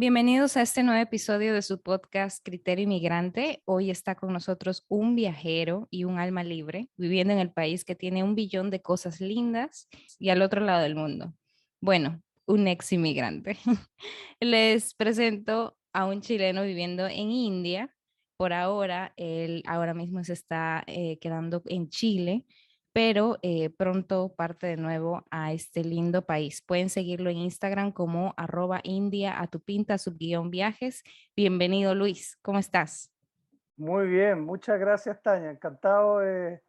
Bienvenidos a este nuevo episodio de su podcast Criterio Inmigrante. Hoy está con nosotros un viajero y un alma libre viviendo en el país que tiene un billón de cosas lindas y al otro lado del mundo. Bueno, un ex inmigrante. Les presento a un chileno viviendo en India. Por ahora, él ahora mismo se está quedando en Chile, pero pronto parte de nuevo a este lindo país. Pueden seguirlo en Instagram como @India a tu pinta _viajes. Bienvenido, Luis. ¿Cómo estás? Muy bien, muchas gracias, Tania. Encantado de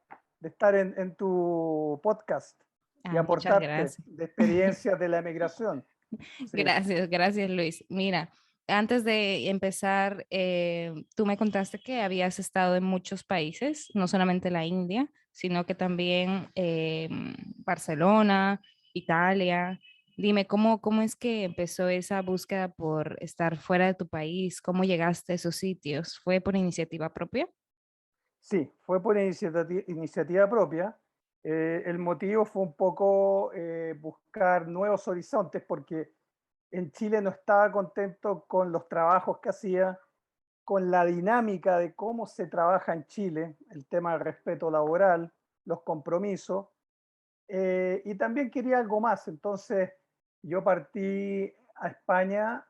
estar en tu podcast y Ah, muchas aportarte gracias. de experiencias de la emigración. Sí, Gracias, gracias Luis. Mira, antes de empezar, tú me contaste que habías estado en muchos países, no solamente la India, sino que también Barcelona, Italia. Dime, ¿cómo es que empezó esa búsqueda por estar fuera de tu país? ¿Cómo llegaste a esos sitios? ¿Fue por iniciativa propia? sí, fue por iniciativa propia. El motivo fue un poco buscar nuevos horizontes porque en Chile no estaba contento con los trabajos que hacía, con la dinámica de cómo se trabaja en Chile, el tema del respeto laboral, los compromisos. Y también quería algo más, entonces yo partí a España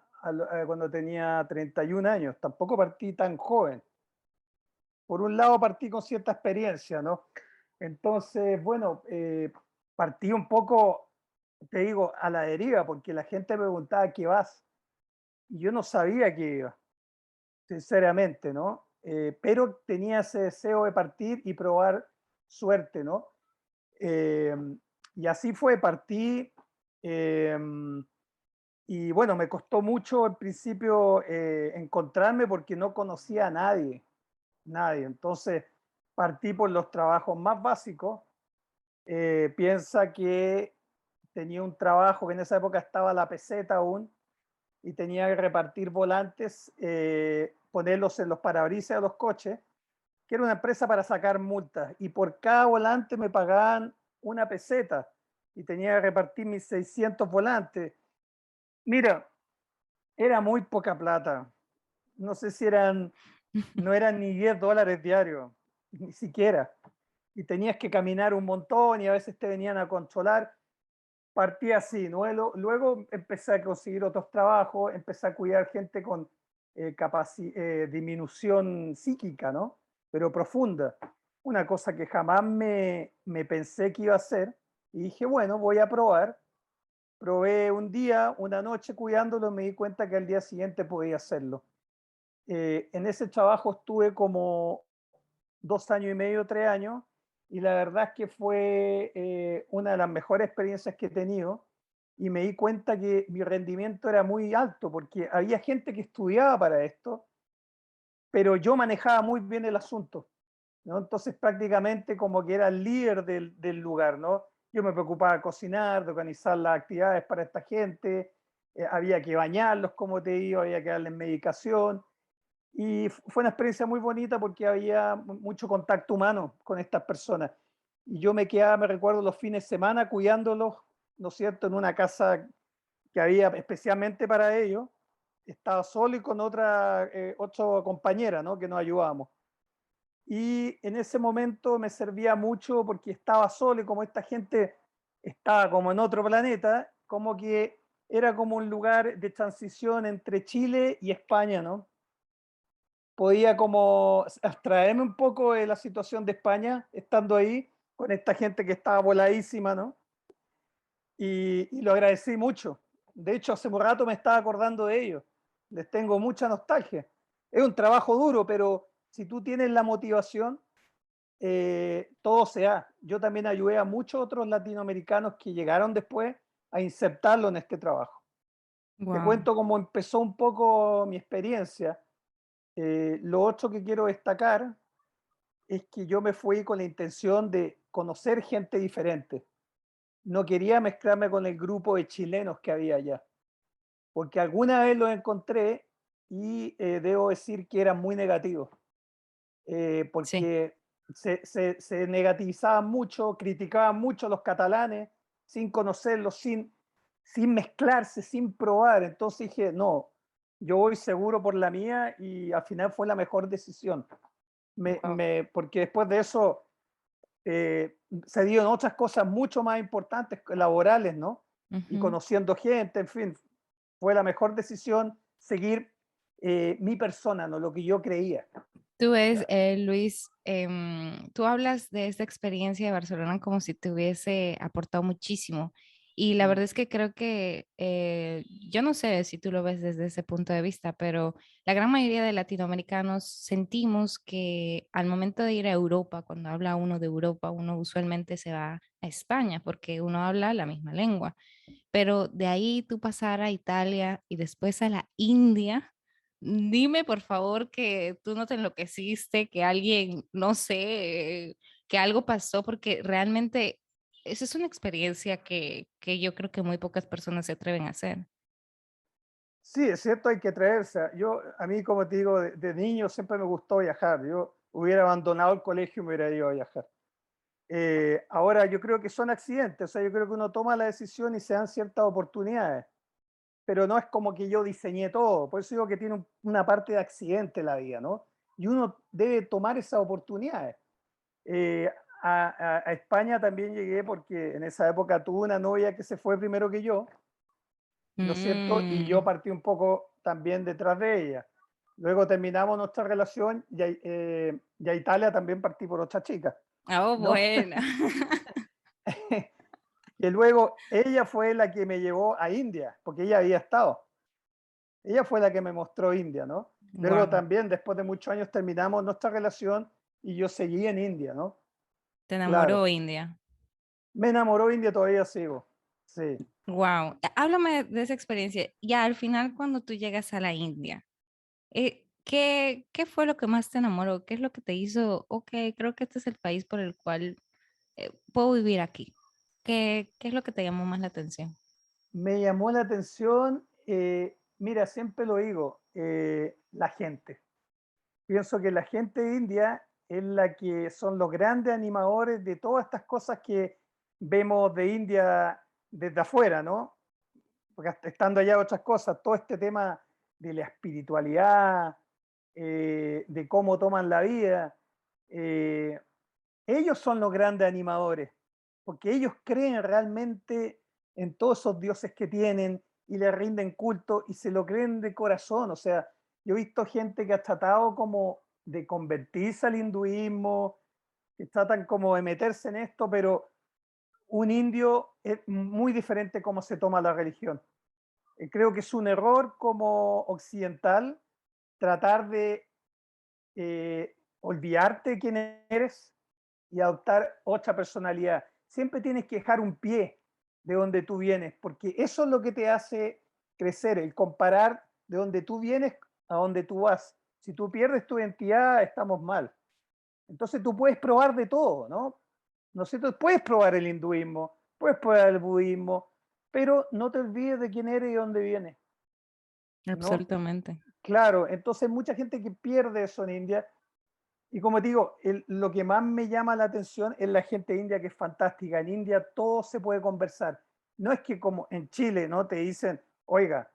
cuando tenía 31 años, tampoco partí tan joven. Por un lado partí con cierta experiencia, ¿no? Entonces, bueno, partí un poco, te digo, a la deriva, porque la gente me preguntaba qué vas, y yo no sabía qué iba, sinceramente, ¿no? Pero tenía ese deseo de partir y probar suerte, ¿no? Eh, y así fue, partí. eh, y bueno, me costó mucho al principio encontrarme porque no conocía a nadie, nadie. Entonces partí por los trabajos más básicos. Piensa que tenía un trabajo que en esa época estaba la peseta aún y tenía que repartir volantes, ponerlos en los parabrisas de los coches, que era una empresa para sacar multas, y por cada volante me pagaban una peseta y tenía que repartir mis 600 volantes. Mira, era muy poca plata. No sé si no eran ni $10 diarios, ni siquiera. Y tenías que caminar un montón y a veces te venían a controlar. Partí así, ¿no? Luego empecé a conseguir otros trabajos, empecé a cuidar gente con disminución psíquica, ¿no? Pero profunda. Una cosa que jamás me pensé que iba a hacer. Y dije, bueno, voy a probar. Probé un día, una noche cuidándolo, me di cuenta que al día siguiente podía hacerlo. En ese trabajo estuve como 2 años y medio, 3 años, y la verdad es que fue una de las mejores experiencias que he tenido, y me di cuenta que mi rendimiento era muy alto, porque había gente que estudiaba para esto, pero yo manejaba muy bien el asunto, ¿no? Entonces prácticamente como que era el líder del lugar, ¿no? Yo me preocupaba de cocinar, de organizar las actividades para esta gente, había que bañarlos, como te digo, había que darles medicación, y fue una experiencia muy bonita porque había mucho contacto humano con estas personas. Y yo me quedaba, me recuerdo, los fines de semana cuidándolos, ¿no es cierto?, en una casa que había especialmente para ellos. Estaba solo y con otra compañera, ¿no?, que nos ayudábamos. Y en ese momento me servía mucho porque estaba solo y como esta gente estaba como en otro planeta, como que era como un lugar de transición entre Chile y España, ¿no? Podía como abstraerme un poco de la situación de España, estando ahí con esta gente que estaba voladísima, ¿no? Y lo agradecí mucho. De hecho, hace un rato me estaba acordando de ellos. Les tengo mucha nostalgia. Es un trabajo duro, pero si tú tienes la motivación, todo se da. Yo también ayudé a muchos otros latinoamericanos que llegaron después a insertarlo en este trabajo. Te Wow. cuento cómo empezó un poco mi experiencia. Lo otro que quiero destacar es que yo me fui con la intención de conocer gente diferente. No quería mezclarme con el grupo de chilenos que había allá, porque alguna vez los encontré y debo decir que eran muy negativos, Sí. porque se negativizaban mucho, criticaban mucho a los catalanes sin conocerlos, sin mezclarse, sin probar. Entonces dije, no, yo voy seguro por la mía y al final fue la mejor decisión. Wow. Porque después de eso se dieron otras cosas mucho más importantes, laborales, ¿no? Y Ujú. conociendo gente, en fin, fue la mejor decisión seguir mi persona, ¿no? Lo que yo creía. Tú ves, ¿Ya? Luis, tú hablas de esta experiencia de Barcelona como si te hubiese aportado muchísimo. Y la Mm. verdad es que creo que, yo no sé si tú lo ves desde ese punto de vista, pero la gran mayoría de latinoamericanos sentimos que al momento de ir a Europa, cuando habla uno de Europa, uno usualmente se va a España porque uno habla la misma lengua. Pero de ahí tú pasar a Italia y después a la India, dime por favor que tú no te enloqueciste, que alguien, no sé, que algo pasó, porque realmente esa es una experiencia que yo creo que muy pocas personas se atreven a hacer. Sí, es cierto, hay que traerse. A mí, como te digo, de niño siempre me gustó viajar. Yo hubiera abandonado el colegio y me hubiera ido a viajar. Ahora, yo creo que son accidentes, o sea, yo creo que uno toma la decisión y se dan ciertas oportunidades, pero no es como que yo diseñé todo. Por eso digo que tiene una parte de accidente la vida, ¿no? Y uno debe tomar esas oportunidades. Eh, a España también llegué porque en esa época tuve una novia que se fue primero que yo, ¿no es cierto? Y yo Mm. partí un poco también detrás de ella. Luego terminamos nuestra relación y a Italia también partí por otra chica, Oh, ¿no? bueno. Y luego ella fue la que me llevó a India, porque ella había estado. Ella fue la que me mostró India, ¿no? Luego Wow, también, después de muchos años, terminamos nuestra relación y yo seguí en India, ¿no? te Claro. enamoró India. Me enamoró India, todavía sigo. Sí. Wow, háblame de esa experiencia. Ya al final, cuando tú llegas a la India, ¿qué fue lo que más te enamoró? ¿Qué es lo que te hizo? Ok, creo que este es el país por el cual puedo vivir aquí. ¿Qué es lo que te llamó más la atención? Me llamó la atención, mira, siempre lo digo, la gente. Pienso que la gente india es la que son los grandes animadores de todas estas cosas que vemos de India desde afuera, ¿no? Porque estando allá otras cosas, todo este tema de la espiritualidad, de cómo toman la vida, eh, ellos son los grandes animadores, porque ellos creen realmente en todos esos dioses que tienen y le rinden culto y se lo creen de corazón. O sea, yo he visto gente que ha tratado como de convertirse al hinduismo, que tratan como de meterse en esto, pero un indio es muy diferente cómo se toma la religión. Creo que es un error como occidental tratar de olvidarte de quién eres y adoptar otra personalidad. Siempre tienes que dejar un pie de donde tú vienes, porque eso es lo que te hace crecer, el comparar de donde tú vienes a donde tú vas. Si tú pierdes tu identidad, estamos mal. Entonces tú puedes probar de todo, ¿no? ¿No es cierto? Puedes probar el hinduismo, puedes probar el budismo, pero no te olvides de quién eres y de dónde vienes, ¿no? Absolutamente. Claro, entonces mucha gente que pierde eso en India. Y como te digo, lo que más me llama la atención es la gente india, que es fantástica. En India todo se puede conversar. No es que como en Chile, ¿no? Te dicen, oiga,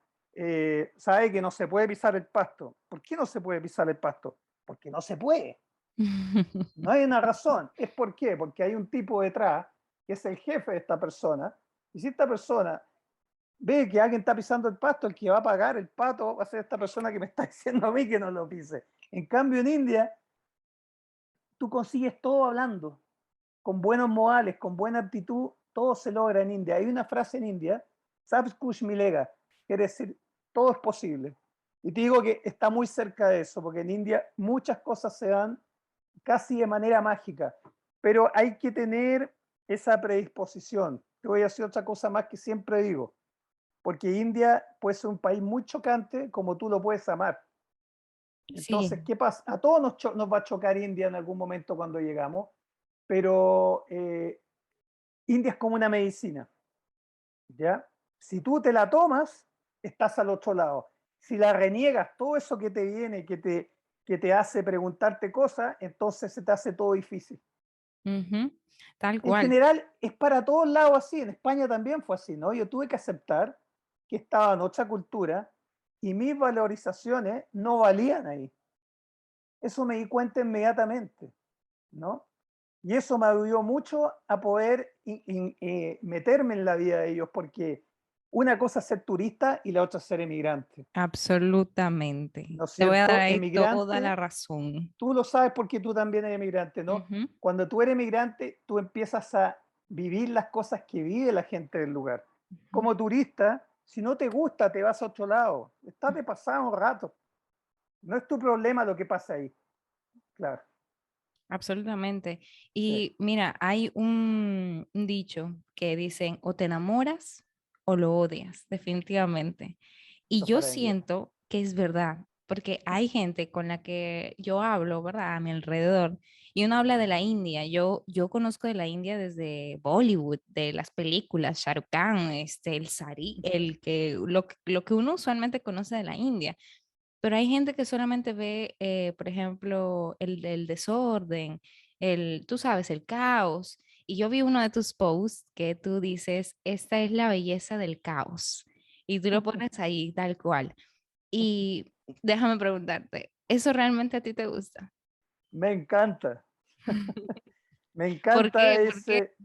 sabe que no se puede pisar el pasto. ¿Por qué no se puede pisar el pasto? Porque no se puede. No hay una razón. ¿Es por qué? Porque hay un tipo detrás que es el jefe de esta persona. Y si esta persona ve que alguien está pisando el pasto, el que va a pagar el pato va a ser esta persona que me está diciendo a mí que no lo pise. En cambio, en India, tú consigues todo hablando, con buenos modales, con buena actitud, todo se logra en India. Hay una frase en India, Sab Kuch Milega, quiere decir, todo es posible. Y te digo que está muy cerca de eso, porque en India muchas cosas se dan casi de manera mágica, pero hay que tener esa predisposición. Te voy a decir otra cosa más que siempre digo, porque India puede ser un país muy chocante como tú lo puedes amar. Sí. Entonces, ¿qué pasa? A todos nos va a chocar India en algún momento cuando llegamos, pero India es como una medicina, ¿ya? Si tú te la tomas, estás al otro lado. Si la reniegas, todo eso que te viene, que te hace preguntarte cosas, entonces se te hace todo difícil. Ujú. Tal En cual. general, es para todos lados así. En España también fue así, ¿no? Yo tuve que aceptar que estaba en otra cultura y mis valorizaciones no valían ahí. Eso me di cuenta inmediatamente, ¿no? Y eso me ayudó mucho a poder meterme en la vida de ellos, porque una cosa es ser turista y la otra es ser emigrante, Absolutamente. ¿no es Te voy a dar cierto? ahí toda la Emigrante, razón. tú lo sabes porque tú también eres emigrante, ¿no? Ujú, Cuando tú eres emigrante, tú empiezas a vivir las cosas que vive la gente del lugar. ujú. Como turista, si no te gusta, te vas a otro lado. Estás de pasado un rato. No es tu problema lo que pasa ahí. Claro. Absolutamente. Sí, Y mira, hay un dicho que dicen o te enamoras o lo odias, definitivamente. Y eso yo fuera de India. siento que es verdad, porque hay gente con la que yo hablo, ¿verdad? A mi alrededor, y uno habla de la India. Yo conozco de la India desde Bollywood, de las películas, Shah Rukh Khan, el sari, lo que uno usualmente conoce de la India. Pero hay gente que solamente ve, por ejemplo, el desorden, tú sabes, el caos. Y yo vi uno de tus posts que tú dices, esta es la belleza del caos. Y tú lo pones ahí tal cual. Y déjame preguntarte, ¿eso realmente a ti te gusta? Me encanta. Me ¿Por encanta qué? ¿Por qué? ese,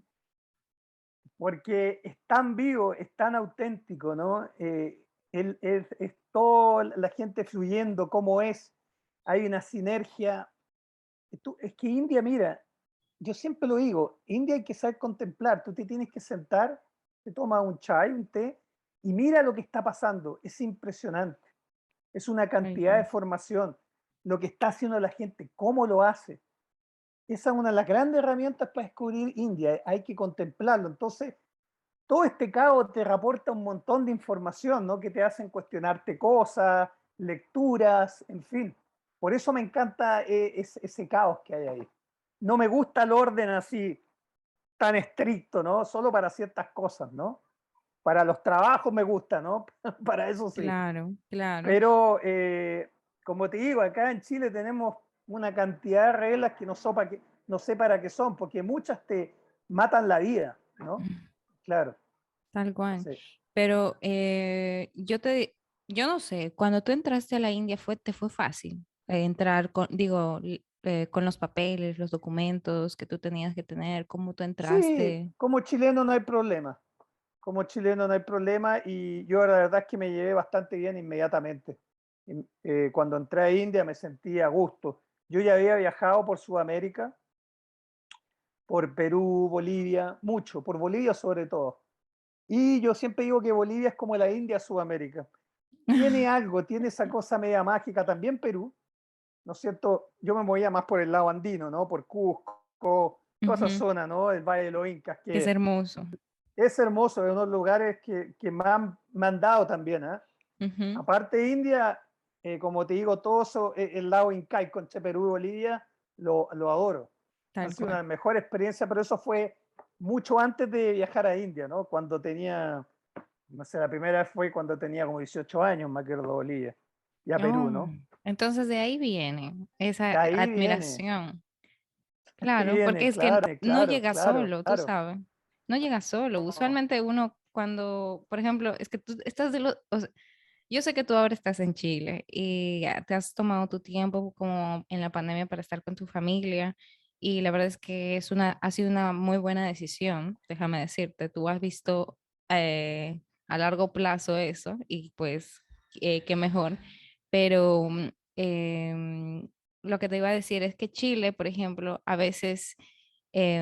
porque es tan vivo, es tan auténtico, ¿no? Es toda la gente fluyendo como es. Hay una sinergia. Es que India, mira, yo siempre lo digo, India hay que saber contemplar. Tú te tienes que sentar, te tomas un chai, un té, y mira lo que está pasando. Es impresionante. Es una Tal cantidad de cual. formación. Lo que está haciendo la gente, cómo lo hace. Esa es una de las grandes herramientas para descubrir India. Hay que contemplarlo. Entonces, todo este caos te reporta un montón de información, ¿no? Que te hacen cuestionarte cosas, lecturas, en fin. Por eso me encanta ese caos que hay ahí. No me gusta el orden así tan estricto, ¿no? Solo para ciertas cosas, ¿no? Para los trabajos me gusta, ¿no? Para eso sí. Claro, claro. Pero, como te digo, acá en Chile tenemos una cantidad de reglas que no sé para qué son, porque muchas te matan la vida, ¿no? Claro, Tal cual. sí. Pero yo no sé, cuando tú entraste a la India te fue fácil entrar con, digo, con los papeles, los documentos que tú tenías que tener, cómo tú Sí, entraste. como chileno no hay problema. Como chileno no hay problema y yo la verdad es que me llevé bastante bien inmediatamente. Cuando entré a India me sentí a gusto. Yo ya había viajado por Sudamérica, por Perú, Bolivia, mucho, por Bolivia sobre todo. Y yo siempre digo que Bolivia es como la India Sudamérica. Tiene algo, tiene esa cosa media mágica, también Perú, ¿no es cierto? Yo me movía más por el lado andino, ¿no? Por Cusco, toda esa Ujú. zona, ¿no? El Valle de los Incas, Es que hermoso. es hermoso, es uno de los lugares que me han dado también, ¿eh? Ujú. Aparte de India, como te digo, todo eso, el lado incaico entre Perú y Bolivia, lo adoro. Han Tal sido una cual. de las mejores experiencias, pero eso fue mucho antes de viajar a India, ¿no? Cuando tenía, no sé, la primera vez fue cuando tenía como 18 años, me acuerdo, Bolivia, y a Perú, Oh, ¿no? entonces de ahí viene esa De ahí viene, admiración. Claro, porque viene, es que claro, no claro, llega claro, solo, tú claro. sabes. No llega solo. No, Usualmente uno cuando, por ejemplo, es que tú estás de los, yo sé que tú ahora estás en Chile y ya te has tomado tu tiempo como en la pandemia para estar con tu familia y la verdad es que ha sido una muy buena decisión, déjame decirte. Tú has visto a largo plazo eso y pues qué mejor. Pero lo que te iba a decir es que Chile, por ejemplo, a veces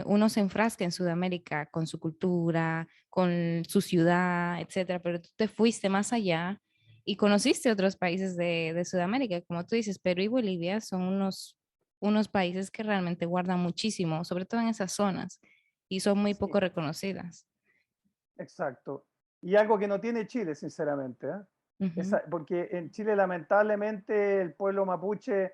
uno se enfrasca en Sudamérica con su cultura, con su ciudad, etcétera, pero tú te fuiste más allá y conociste otros países de Sudamérica, como tú dices, Perú y Bolivia son unos países que realmente guardan muchísimo, sobre todo en esas zonas, y son muy poco sí, reconocidas. exacto. Y algo que no tiene Chile, sinceramente, ¿eh? Ujú. Porque en Chile, lamentablemente, el pueblo mapuche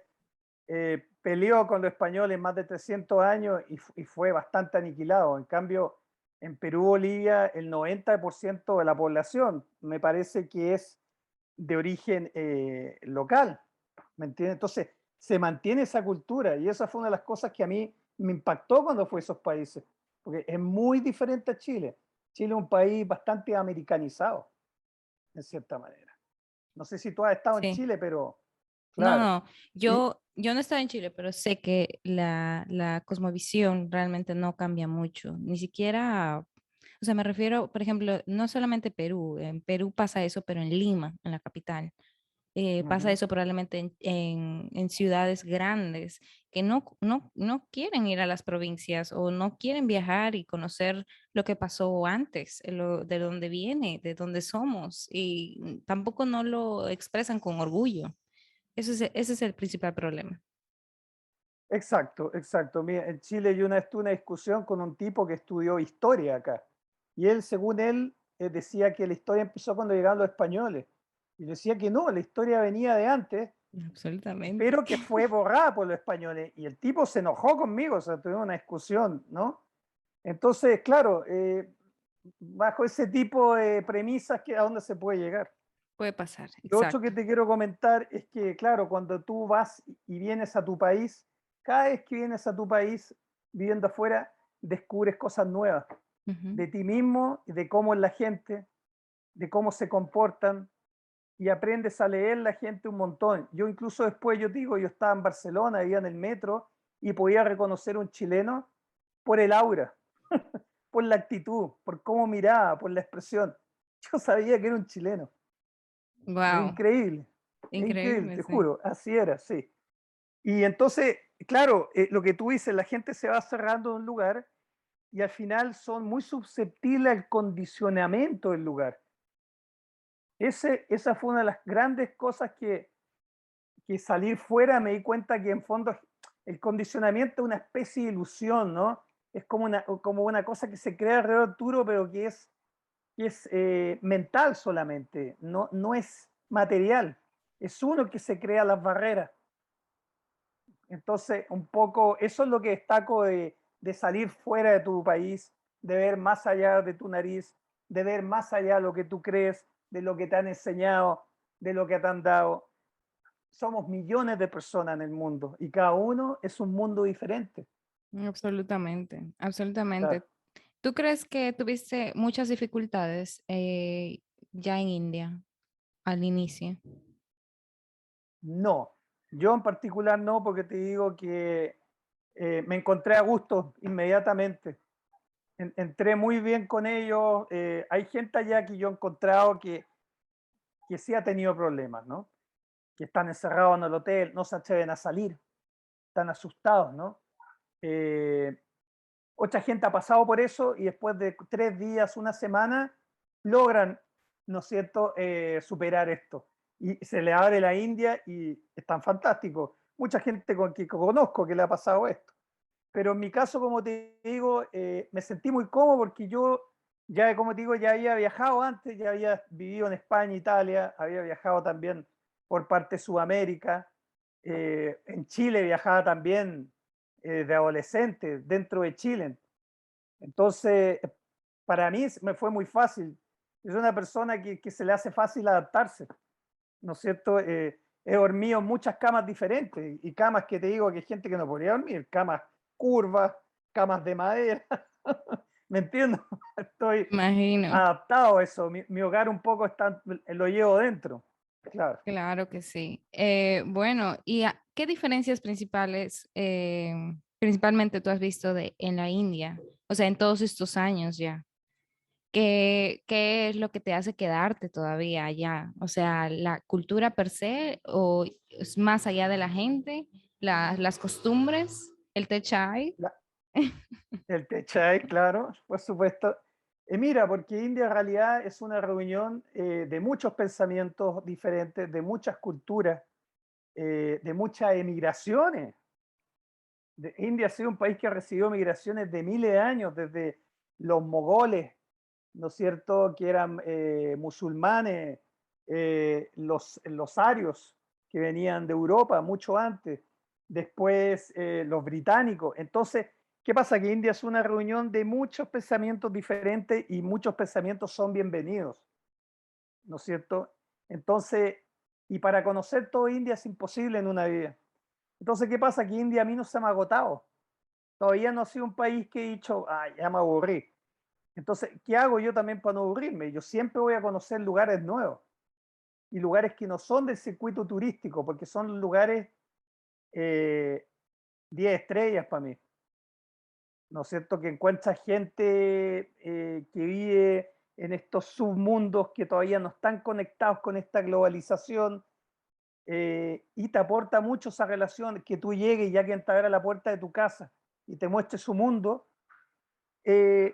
peleó con los españoles más de 300 años y fue bastante aniquilado. En cambio, en Perú, Bolivia, el 90% de la población me parece que es de origen local, ¿me entiendes? Entonces, se mantiene esa cultura y esa fue una de las cosas que a mí me impactó cuando fui a esos países, porque es muy diferente a Chile. Chile es un país bastante americanizado, en cierta manera. No sé si tú has estado en Sí. Chile, pero No, claro. no, Y yo no estaba en Chile, pero sé que la cosmovisión realmente no cambia mucho, ni siquiera, o sea, me refiero, por ejemplo, no solamente Perú, en Perú pasa eso, pero en Lima, en la capital. Pasa ujú, eso probablemente en ciudades grandes que no quieren ir a las provincias o no quieren viajar y conocer lo que pasó antes, de dónde viene, de dónde somos, y tampoco no lo expresan con orgullo. Ese es el principal problema. exacto, exacto. Mira, en Chile yo una vez tuve una discusión con un tipo que estudió historia acá. Y él, según él, decía que la historia empezó cuando llegaron los españoles. Y decía que no, la historia venía de antes, Absolutamente. pero que fue borrada por los españoles. Y el tipo se enojó conmigo, o sea, tuvimos una discusión, ¿no? Entonces, claro, bajo ese tipo de premisas, ¿a dónde se puede llegar? Puede pasar, Lo otro exacto. que te quiero comentar es que, claro, cuando tú vas y vienes a tu país, cada vez que vienes a tu país viviendo afuera, descubres cosas nuevas Ujú. de ti mismo, de cómo es la gente, de cómo se comportan y aprendes a leer la gente un montón. Yo incluso después, yo digo, yo estaba en Barcelona, vivía en el metro y podía reconocer un chileno por el aura, por la actitud, por cómo miraba, por la expresión. Yo sabía que era un chileno. Wow, Es increíble, increíble, te sí. juro, así era, sí. Y entonces, claro, lo que tú dices, la gente se va cerrando en un lugar y al final son muy susceptibles al condicionamiento del lugar. Esa fue una de las grandes cosas que salir fuera me di cuenta que en fondo el condicionamiento es una especie de ilusión, ¿no? Es como una cosa que se crea alrededor tuyo, pero que es mental solamente, no es material. Es uno que se crea las barreras. Entonces, un poco, eso es lo que destaco de salir fuera de tu país, de ver más allá de tu nariz, de ver más allá de lo que tú crees, de lo que te han enseñado, de lo que te han dado. Somos millones de personas en el mundo y cada uno es un mundo diferente. Absolutamente, absolutamente. Claro. ¿Tú crees que tuviste muchas dificultades ya en India al inicio? No, yo en particular no, porque te digo que me encontré a gusto inmediatamente. Entré muy bien con ellos. Hay gente allá que yo he encontrado que sí ha tenido problemas, ¿no? Que están encerrados en el hotel, no se atreven a salir, están asustados, ¿no? Eh, Otra gente ha pasado por eso y después de 3 días, una semana, logran, ¿no es cierto?, superar esto. Y se le abre la India y están fantásticos. Mucha gente con que conozco que le ha pasado esto. Pero en mi caso, como te digo, me sentí muy cómodo porque yo ya, como te digo, ya había viajado antes, ya había vivido en España, Italia, había viajado también por parte de Sudamérica, en Chile viajaba también de adolescente, dentro de Chile. Entonces, para mí me fue muy fácil. Es una persona que se le hace fácil adaptarse, ¿no es cierto? He dormido en muchas camas diferentes y camas que te digo que hay gente que no podría dormir, camas curvas, camas de madera, ¿me entiendes? Estoy Imagino, adaptado a eso, mi hogar un poco está, lo llevo dentro, claro. claro que sí. Bueno, ¿y qué diferencias principales, principalmente tú has visto en la India? O sea, en todos estos años ya. ¿Qué es lo que te hace quedarte todavía allá? O sea, la cultura per se o es más allá de la gente, las costumbres, el té chai. La- el Techay, claro, por supuesto. Mira, porque India en realidad es una reunión de muchos pensamientos diferentes, de muchas culturas, de muchas emigraciones. India ha sido un país que ha recibido migraciones de miles de años, desde los mogoles, ¿no es cierto?, que eran musulmanes, los arios, que venían de Europa mucho antes, después los británicos. Entonces, ¿qué pasa? Que India es una reunión de muchos pensamientos diferentes y muchos pensamientos son bienvenidos, ¿no es cierto? Entonces, y para conocer todo India es imposible en una vida. Entonces, ¿qué pasa? Que India a mí no se me ha agotado. Todavía no ha sido un país que he dicho, ah, ya me aburrí. Entonces, ¿qué hago yo también para no aburrirme? Yo siempre voy a conocer lugares nuevos. y lugares que no son del circuito turístico, porque son lugares 10 estrellas para mí, ¿no es cierto? Que encuentras gente que vive en estos submundos que todavía no están conectados con esta globalización, y te aporta mucho esa relación, que tú llegues y ya que te abra la puerta de tu casa y te muestre su mundo. eh,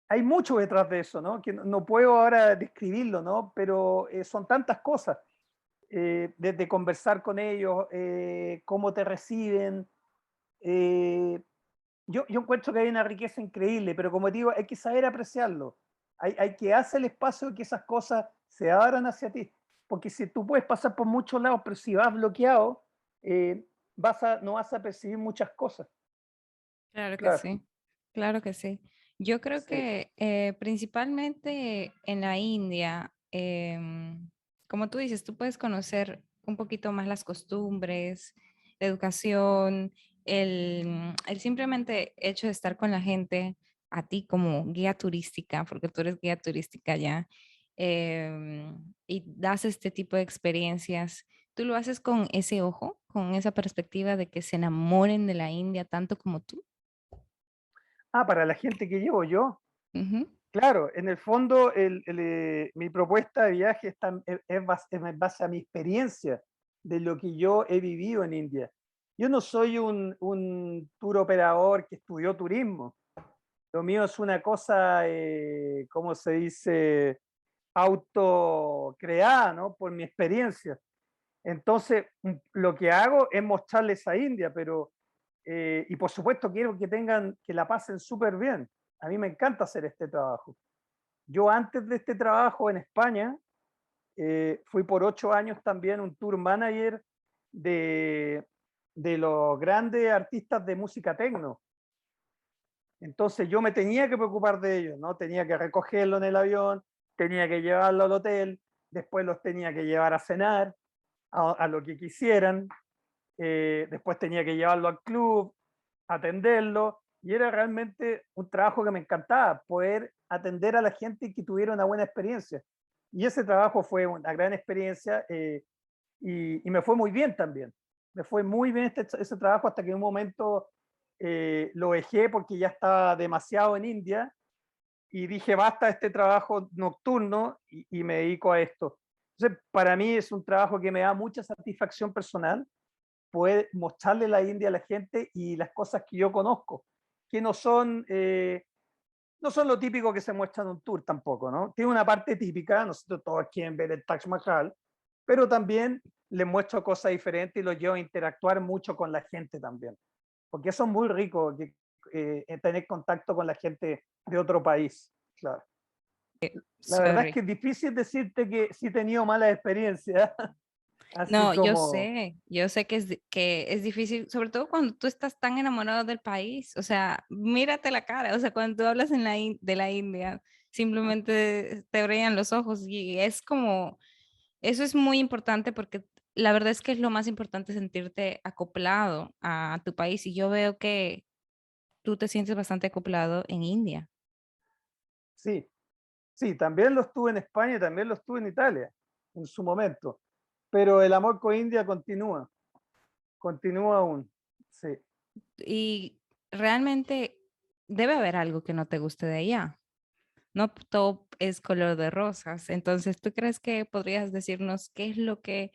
Hay mucho detrás de eso, ¿no? Que no puedo ahora describirlo, ¿no? Pero son tantas cosas, desde conversar con ellos, cómo te reciben. eh, yo encuentro que hay una riqueza increíble, pero como digo, hay que saber apreciarlo. Hay que hacer el espacio que esas cosas se abran hacia ti. Porque si tú puedes pasar por muchos lados, pero si vas bloqueado, no vas a percibir muchas cosas. Claro que Claro, sí, claro que sí. Yo creo sí. que principalmente en la India, como tú dices, tú puedes conocer un poquito más las costumbres, la educación, el simplemente hecho de estar con la gente, a ti como guía turística, porque tú eres guía turística ya, y das este tipo de experiencias. ¿Tú lo haces con ese ojo, con esa perspectiva de que se enamoren de la India tanto como tú? Ah, para la gente que llevo yo. Ujú. Claro, en el fondo mi propuesta de viaje es en base a mi experiencia de lo que yo he vivido en India. Yo no soy un tour operador que estudió turismo. Lo mío es una cosa, ¿cómo se dice? Autocreada, ¿no? Por mi experiencia. Entonces, lo que hago es mostrarles a India, pero, y por supuesto quiero que la pasen súper bien. A mí me encanta hacer este trabajo. Yo antes de este trabajo en España, fui por 8 años también un tour manager de, de los grandes artistas de música techno. Entonces yo me tenía que preocupar de ellos, ¿no? Tenía que recogerlo en el avión, tenía que llevarlo al hotel, después los tenía que llevar a cenar, a lo que quisieran, después tenía que llevarlo al club, atenderlo, y era realmente un trabajo que me encantaba, poder atender a la gente y que tuviera una buena experiencia. Y ese trabajo fue una gran experiencia, y me fue muy bien también. Me fue muy bien ese trabajo hasta que en un momento lo dejé porque ya estaba demasiado en India y dije, basta de este trabajo nocturno y me dedico a esto. Entonces, para mí es un trabajo que me da mucha satisfacción personal, poder mostrarle la India a la gente y las cosas que yo conozco, que no son lo típico que se muestra en un tour tampoco, ¿no? Tiene una parte típica, nosotros todos quieren ver el Taj Mahal, pero también les muestro cosas diferentes y los llevo a interactuar mucho con la gente también, porque eso es muy rico, tener contacto con la gente de otro país, claro. La verdad es Sorry. que es difícil decirte que sí he tenido malas experiencias, así No, como, yo sé que que es difícil, sobre todo cuando tú estás tan enamorado del país, o sea, mírate la cara, o sea, cuando tú hablas de la India, simplemente te brillan los ojos y es como, eso es muy importante porque la verdad es que es lo más importante sentirte acoplado a tu país y yo veo que tú te sientes bastante acoplado en India. sí, sí, también lo estuve en España y también lo estuve en Italia en su momento, pero el amor con India continúa aún, sí. Y realmente debe haber algo que no te guste de allá. No todo es color de rosas. Entonces, ¿tú crees que podrías decirnos qué es lo que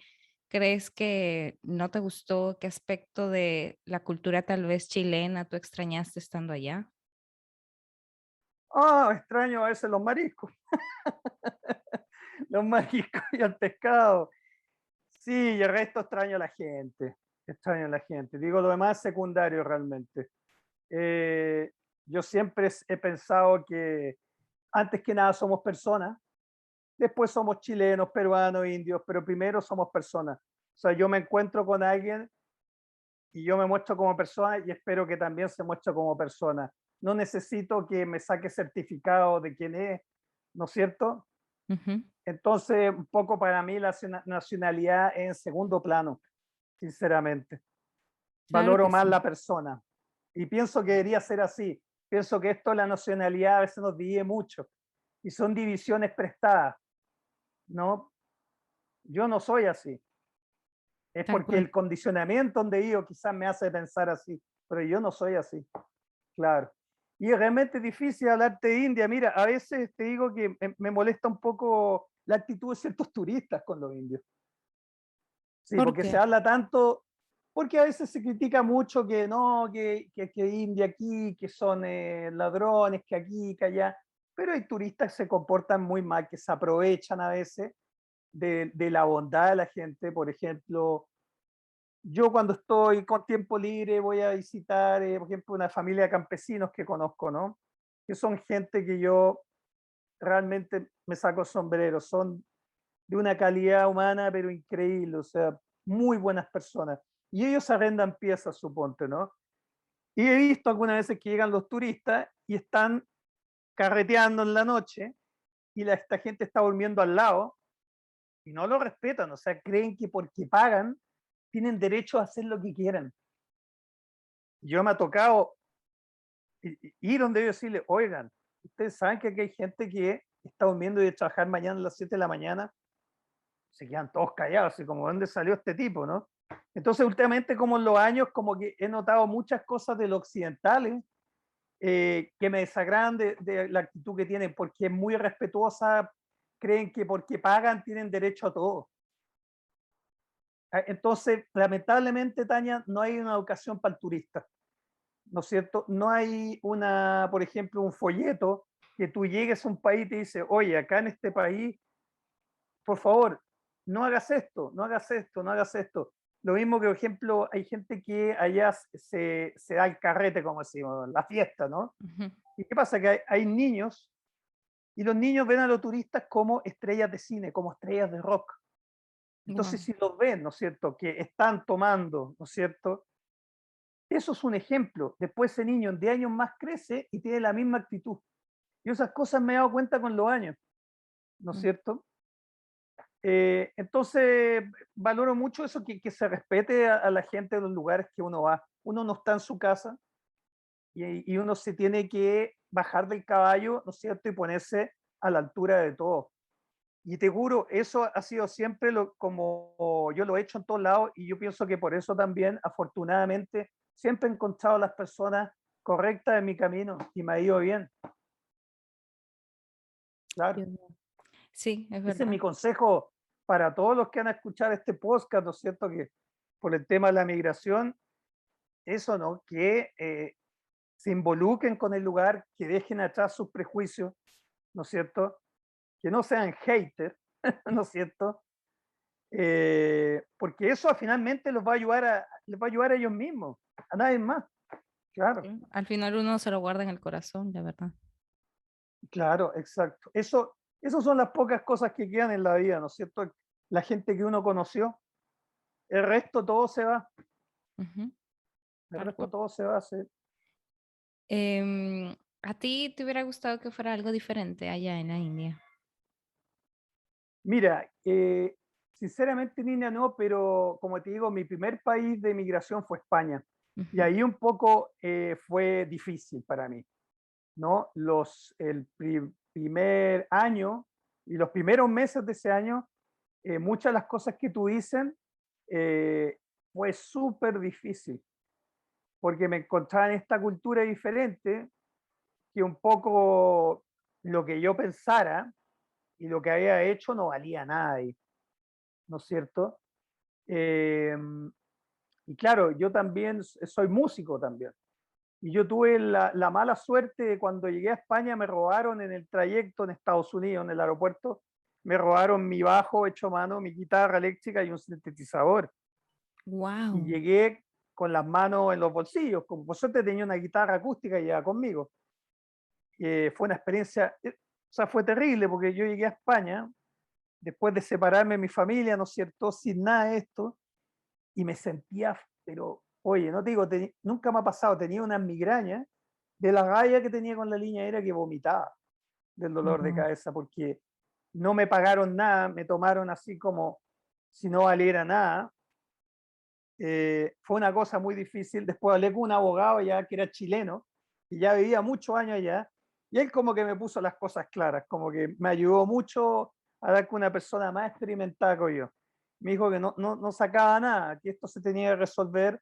crees que no te gustó? ¿Qué aspecto de la cultura tal vez chilena tú extrañaste estando allá? Ah, extraño a veces los mariscos, los mariscos y el pescado. Sí, y el resto extraño a la gente. Digo, lo demás es secundario realmente. Eh, yo siempre he pensado que antes que nada somos personas, después somos chilenos, peruanos, indios, pero primero somos personas. O sea, yo me encuentro con alguien y yo me muestro como persona y espero que también se muestre como persona. No necesito que me saque certificado de quién es, ¿no es cierto? Ujú. Entonces, un poco para mí la nacionalidad es en segundo plano, sinceramente. Claro Valoro que más sí. la persona. Y pienso que debería ser así. Pienso que esto, la nacionalidad, a veces nos divide mucho. Y son divisiones prestadas, ¿no? Yo no soy así. Es Tal porque cual. el condicionamiento donde vivo quizás me hace pensar así, pero yo no soy así, claro. Y es realmente difícil hablarte de India. Mira, a veces te digo que me molesta un poco la actitud de ciertos turistas con los indios. Sí, ¿Por porque se qué? habla tanto, porque a veces se critica mucho que no, que India aquí, que son ladrones, que aquí, que allá, pero hay turistas que se comportan muy mal, que se aprovechan a veces de la bondad de la gente. Por ejemplo, yo cuando estoy con tiempo libre voy a visitar, por ejemplo, una familia de campesinos que conozco, ¿no? Que son gente que yo realmente me saco el sombrero, son de una calidad humana, pero increíble, o sea, muy buenas personas. Y ellos arrendan piezas, suponte, ¿no? Y he visto algunas veces que llegan los turistas y están carreteando en la noche y esta gente está durmiendo al lado y no lo respetan, o sea, creen que porque pagan tienen derecho a hacer lo que quieran. Yo me ha tocado ir donde ellos decirle, oigan, ustedes saben que aquí hay gente que está durmiendo y de trabajar mañana a las 7 de la mañana, se quedan todos callados, así como, ¿dónde salió este tipo, no? Entonces, últimamente, como en los años, como que he notado muchas cosas de los occidentales que me desagradan de la actitud que tienen, porque es muy respetuosa, creen que porque pagan tienen derecho a todo. Entonces, lamentablemente, Tania, no hay una educación para el turista, ¿no es cierto? No hay una, por ejemplo, un folleto que tú llegues a un país y te dice, oye, acá en este país, por favor, no hagas esto, no hagas esto, no hagas esto. Lo mismo que, por ejemplo, hay gente que allá se da el carrete, como decimos, la fiesta, ¿no? Ujú. ¿Y qué pasa? Que hay niños y los niños ven a los turistas como estrellas de cine, como estrellas de rock. Guau. Entonces, si los ven, ¿no es cierto?, que están tomando, ¿no es cierto?, eso es un ejemplo. Después ese niño en 10 años más crece y tiene la misma actitud. Y esas cosas me he dado cuenta con los años, ¿no es Mm. cierto? Entonces, valoro mucho eso, que se respete a la gente de los lugares que uno va. Uno no está en su casa y uno se tiene que bajar del caballo, ¿no es cierto?, y ponerse a la altura de todo. Y te juro, eso ha sido siempre como yo lo he hecho en todos lados y yo pienso que por eso también, afortunadamente, siempre he encontrado las personas correctas en mi camino y me ha ido bien, claro. Dios mío. Sí, es Ese es verdad. mi consejo para todos los que van a escuchar este podcast, ¿no es cierto? Que por el tema de la migración, eso, ¿no? Que se involucren con el lugar, que dejen atrás sus prejuicios, ¿no es cierto? Que no sean haters, ¿no es cierto? Porque eso finalmente les va a ayudar a ellos mismos, a nadie más. Claro, Sí. Al final uno se lo guarda en el corazón, la verdad. claro, exacto. Eso son las pocas cosas que quedan en la vida, ¿no es cierto? La gente que uno conoció, el resto todo se va, Ujú. el Tal resto cual. todo se va. ¿A ti te hubiera gustado que fuera algo diferente allá en la India? Mira, sinceramente, Nina, no, pero como te digo, mi primer país de migración fue España. Y Ujú. ahí un poco fue difícil para mí, ¿no? Primer año y los primeros meses de ese año, muchas de las cosas que tú dicen eh, fue súper difícil, porque me encontraba en esta cultura diferente que un poco lo que yo pensara y lo que había hecho no valía nada ahí, ¿no es cierto? Eh, y claro, yo también soy músico también. Y yo tuve la mala suerte de cuando llegué a España me robaron en el trayecto en Estados Unidos, en el aeropuerto, me robaron mi bajo hecho a mano, mi guitarra eléctrica y un sintetizador. Y Wow. llegué con las manos en los bolsillos, como por suerte tenía una guitarra acústica y ya conmigo. Fue una experiencia, o sea, fue terrible porque yo llegué a España después de separarme de mi familia, ¿no es cierto?, sin nada de esto, y me sentía, pero, oye, no te digo, nunca me ha pasado, tenía una migraña de la raya que tenía con la línea aérea que vomitaba del dolor de Wow. cabeza, porque no me pagaron nada, me tomaron así como si no valiera nada. Fue una cosa muy difícil. Después hablé con un abogado ya que era chileno y ya vivía muchos años allá, y él como que me puso las cosas claras, como que me ayudó mucho hablar con una persona más experimentada que yo. Me dijo que no sacaba nada, que esto se tenía que resolver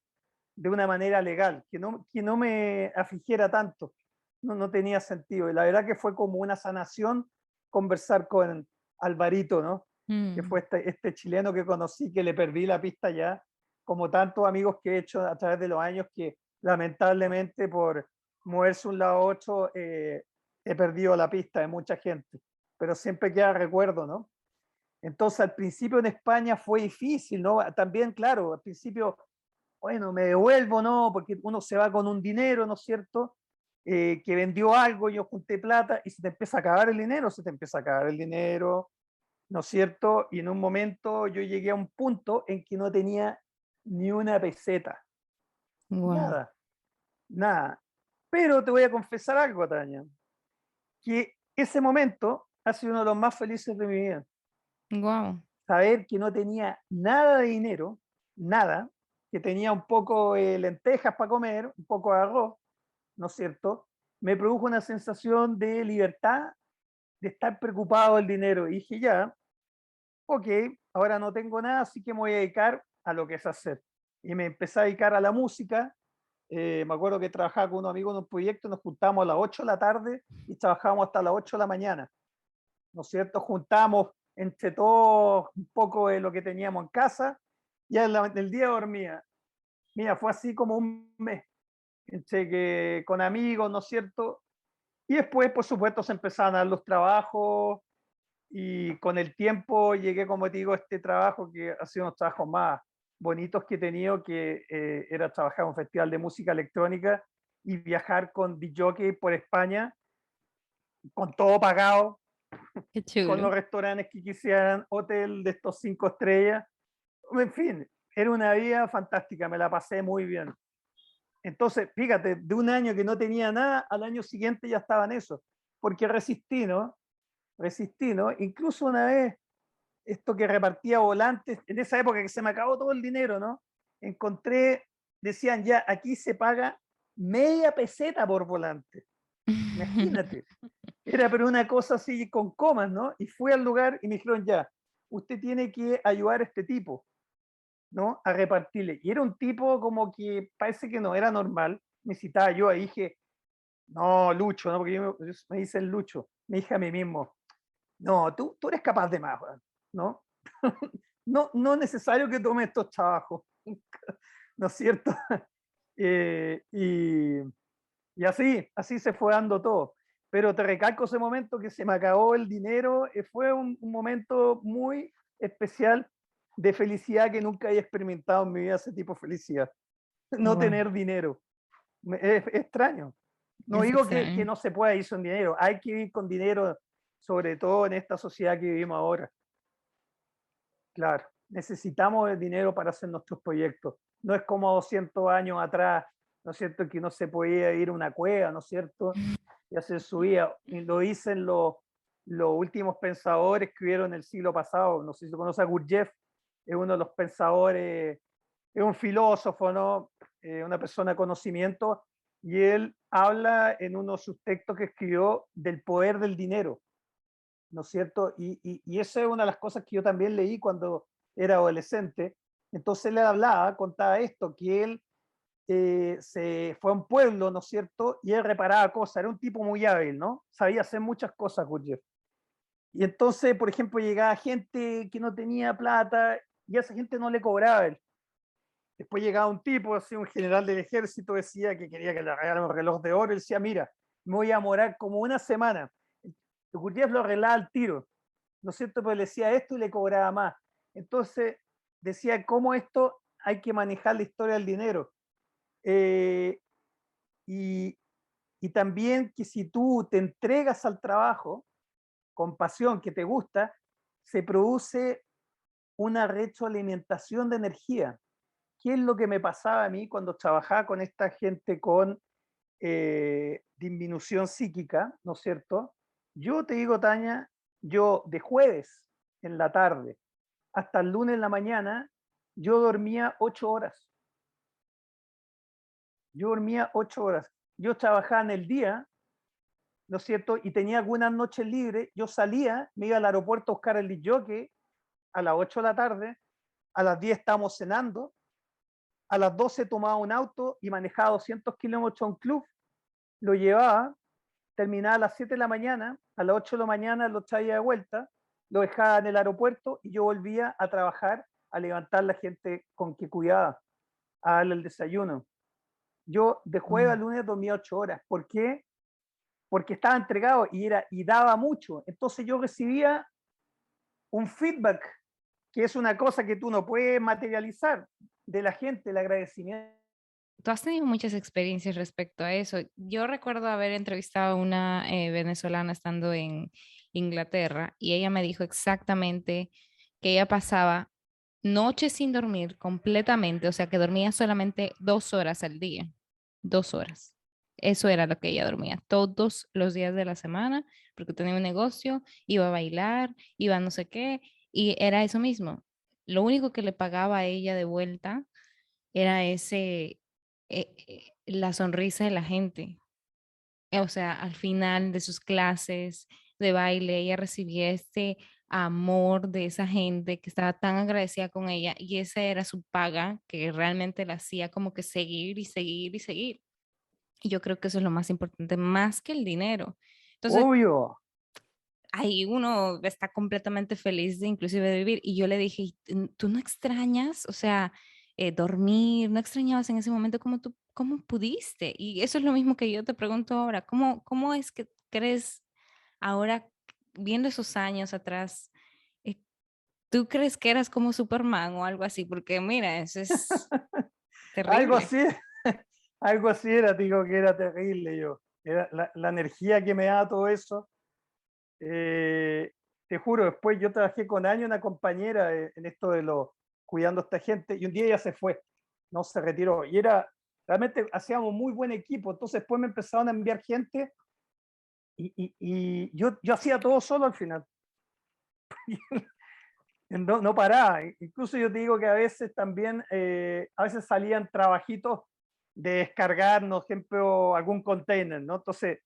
de una manera legal, que no me afligiera tanto, no tenía sentido. Y la verdad que fue como una sanación conversar con Alvarito, ¿no? Que Mm. fue este chileno que conocí, que le perdí la pista ya, como tantos amigos que he hecho a través de los años, que lamentablemente por moverse un lado a otro, he perdido la pista de mucha gente, pero siempre queda recuerdo, ¿no? Entonces al principio en España fue difícil, ¿no? También, claro, al principio, bueno, me devuelvo, ¿no? Porque uno se va con un dinero, ¿no es cierto? Que vendió algo, yo junté plata y se te empieza a acabar el dinero, se te empieza a acabar el dinero, ¿no es cierto? Y en un momento yo llegué a un punto en que no tenía ni una peseta, Wow. nada, nada. Pero te voy a confesar algo, Tania, que ese momento ha sido uno de los más felices de mi vida. Wow. Saber que no tenía nada de dinero, nada, que tenía un poco de lentejas para comer, un poco de arroz, ¿no es cierto? Me produjo una sensación de libertad, de estar preocupado del dinero. Y dije, ya, ok, ahora no tengo nada, así que me voy a dedicar a lo que es hacer. Y me empecé a dedicar a la música. Me acuerdo que trabajaba con unos amigos en un proyecto, nos juntábamos a las 8 de la tarde y trabajábamos hasta las 8 de la mañana, ¿no es cierto? Juntamos entre todos un poco de lo que teníamos en casa y el día dormía. Mira, fue así como un mes, entre que con amigos, ¿no es cierto? Y después, por supuesto, se empezaron a dar los trabajos y con el tiempo llegué, como te digo, a este trabajo que ha sido uno de los trabajos más bonitos que he tenido, que era trabajar en un festival de música electrónica y viajar con DJ por España, con todo pagado, Qué con chulo. los restaurantes que quisieran, hotel de estos 5 estrellas. En fin, era una vida fantástica, me la pasé muy bien. Entonces, fíjate, de un año que no tenía nada, al año siguiente ya estaba en eso, porque resistí, ¿no? Resistí, ¿no? Incluso una vez, esto que repartía volantes, en esa época que se me acabó todo el dinero, ¿no? Encontré, decían ya, aquí se paga media peseta por volante. Imagínate. Era pero una cosa así con comas, ¿no? Y fui al lugar y me dijeron ya, usted tiene que ayudar a este tipo, ¿no? A repartirle. Y era un tipo como que parece que no era normal. Necesitaba yo, ahí dije, no, Lucho, ¿no? Porque me dicen Lucho. Me dije a mí mismo, no, tú eres capaz de más, ¿no? No es necesario que tomes estos trabajos, ¿no es cierto? Eh, y, y así se fue dando todo. Pero te recalco ese momento que se me acabó el dinero, fue un momento muy especial de felicidad que nunca había experimentado en mi vida, ese tipo de felicidad. No Wow. tener dinero. Es extraño. No Es digo que extraño. no se pueda ir sin dinero, hay que vivir con dinero, sobre todo en esta sociedad que vivimos ahora. Claro, necesitamos el dinero para hacer nuestros proyectos. No es como 200 años atrás, ¿no es cierto?, que no se podía ir a una cueva, ¿no es cierto?, y hacer su vida. Y lo dicen los últimos pensadores que hubieron en el siglo pasado. No sé si se conoce a Gurdjieff, es uno de los pensadores, es un filósofo, ¿no? Una persona de conocimiento, y él habla en uno de sus textos que escribió del poder del dinero, ¿no es cierto? Y esa es una de las cosas que yo también leí cuando era adolescente. Entonces él hablaba, contaba esto, que él se fue a un pueblo, ¿no es cierto? Y él reparaba cosas, era un tipo muy hábil, ¿no? Sabía hacer muchas cosas, Gurdjieff. Y entonces, por ejemplo, llegaba gente que no tenía plata y a esa gente no le cobraba él. Después llegaba un tipo, así, un general del ejército, decía que quería que le regalaran un reloj de oro. Él decía, mira, me voy a morar como una semana. Gurdjieff lo arreglaba al tiro, ¿no es cierto? Pero le decía esto y le cobraba más. Entonces, decía cómo esto hay que manejar la historia del dinero. Eh, y, y también que si tú te entregas al trabajo con pasión, que te gusta, se produce una retroalimentación de energía. ¿Qué es lo que me pasaba a mí cuando trabajaba con esta gente con disminución psíquica, ¿no es cierto? Yo te digo, Tania, yo de jueves en la tarde hasta el lunes en la mañana, yo dormía 8 horas. Yo dormía 8 horas. Yo trabajaba en el día ¿no es cierto? Y tenía algunas noches libres, yo salía, me iba al aeropuerto a buscar el disc a las 8 de la tarde, a las 10 estábamos cenando, a las 12 tomaba un auto y manejaba 200 kilómetros a un club, lo llevaba, terminaba a las 7 de la mañana, a las 8 de la mañana lo traía de vuelta, lo dejaba en el aeropuerto y yo volvía a trabajar, a levantar la gente con que cuidaba, a darle el desayuno. Yo de jueves a Mm. lunes dormía 8 horas. ¿Por qué? Porque estaba entregado y daba mucho. Entonces yo recibía un feedback, que es una cosa que tú no puedes materializar, de la gente, el agradecimiento. Tú has tenido muchas experiencias respecto a eso. Yo recuerdo haber entrevistado a una venezolana estando en Inglaterra y ella me dijo exactamente que ella pasaba noches sin dormir completamente, o sea que dormía solamente 2 horas al día, 2 horas. Eso era lo que ella dormía todos los días de la semana, porque tenía un negocio, iba a bailar, iba a no sé qué, y era eso mismo. Lo único que le pagaba a ella de vuelta era la sonrisa de la gente. O sea, al final de sus clases de baile, ella recibía este amor de esa gente que estaba tan agradecida con ella y esa era su paga que realmente la hacía como que seguir y seguir y seguir. Y yo creo que eso es lo más importante, más que el dinero. Entonces, Obvio. ahí uno está completamente feliz de inclusive de vivir. Y yo le dije, "¿Y tú no extrañas, o sea, dormir, no extrañabas en ese momento cómo pudiste?" Y eso es lo mismo que yo te pregunto ahora, ¿cómo es que crees ahora, viendo esos años atrás, eh, tú crees que eras como Superman o algo así? Porque mira, eso es Algo terrible. así, algo así era, digo que era terrible yo. Era la energía que me da todo eso. Eh, Te juro, después yo trabajé con años una compañera en esto de los cuidando a esta gente y un día ella se fue, no se retiró y realmente hacíamos muy buen equipo, entonces después me empezaron a enviar gente y yo hacía todo solo al final, no paraba, incluso yo te digo que a veces también, a veces salían trabajitos de descargarnos, por ejemplo, algún container, ¿no? Entonces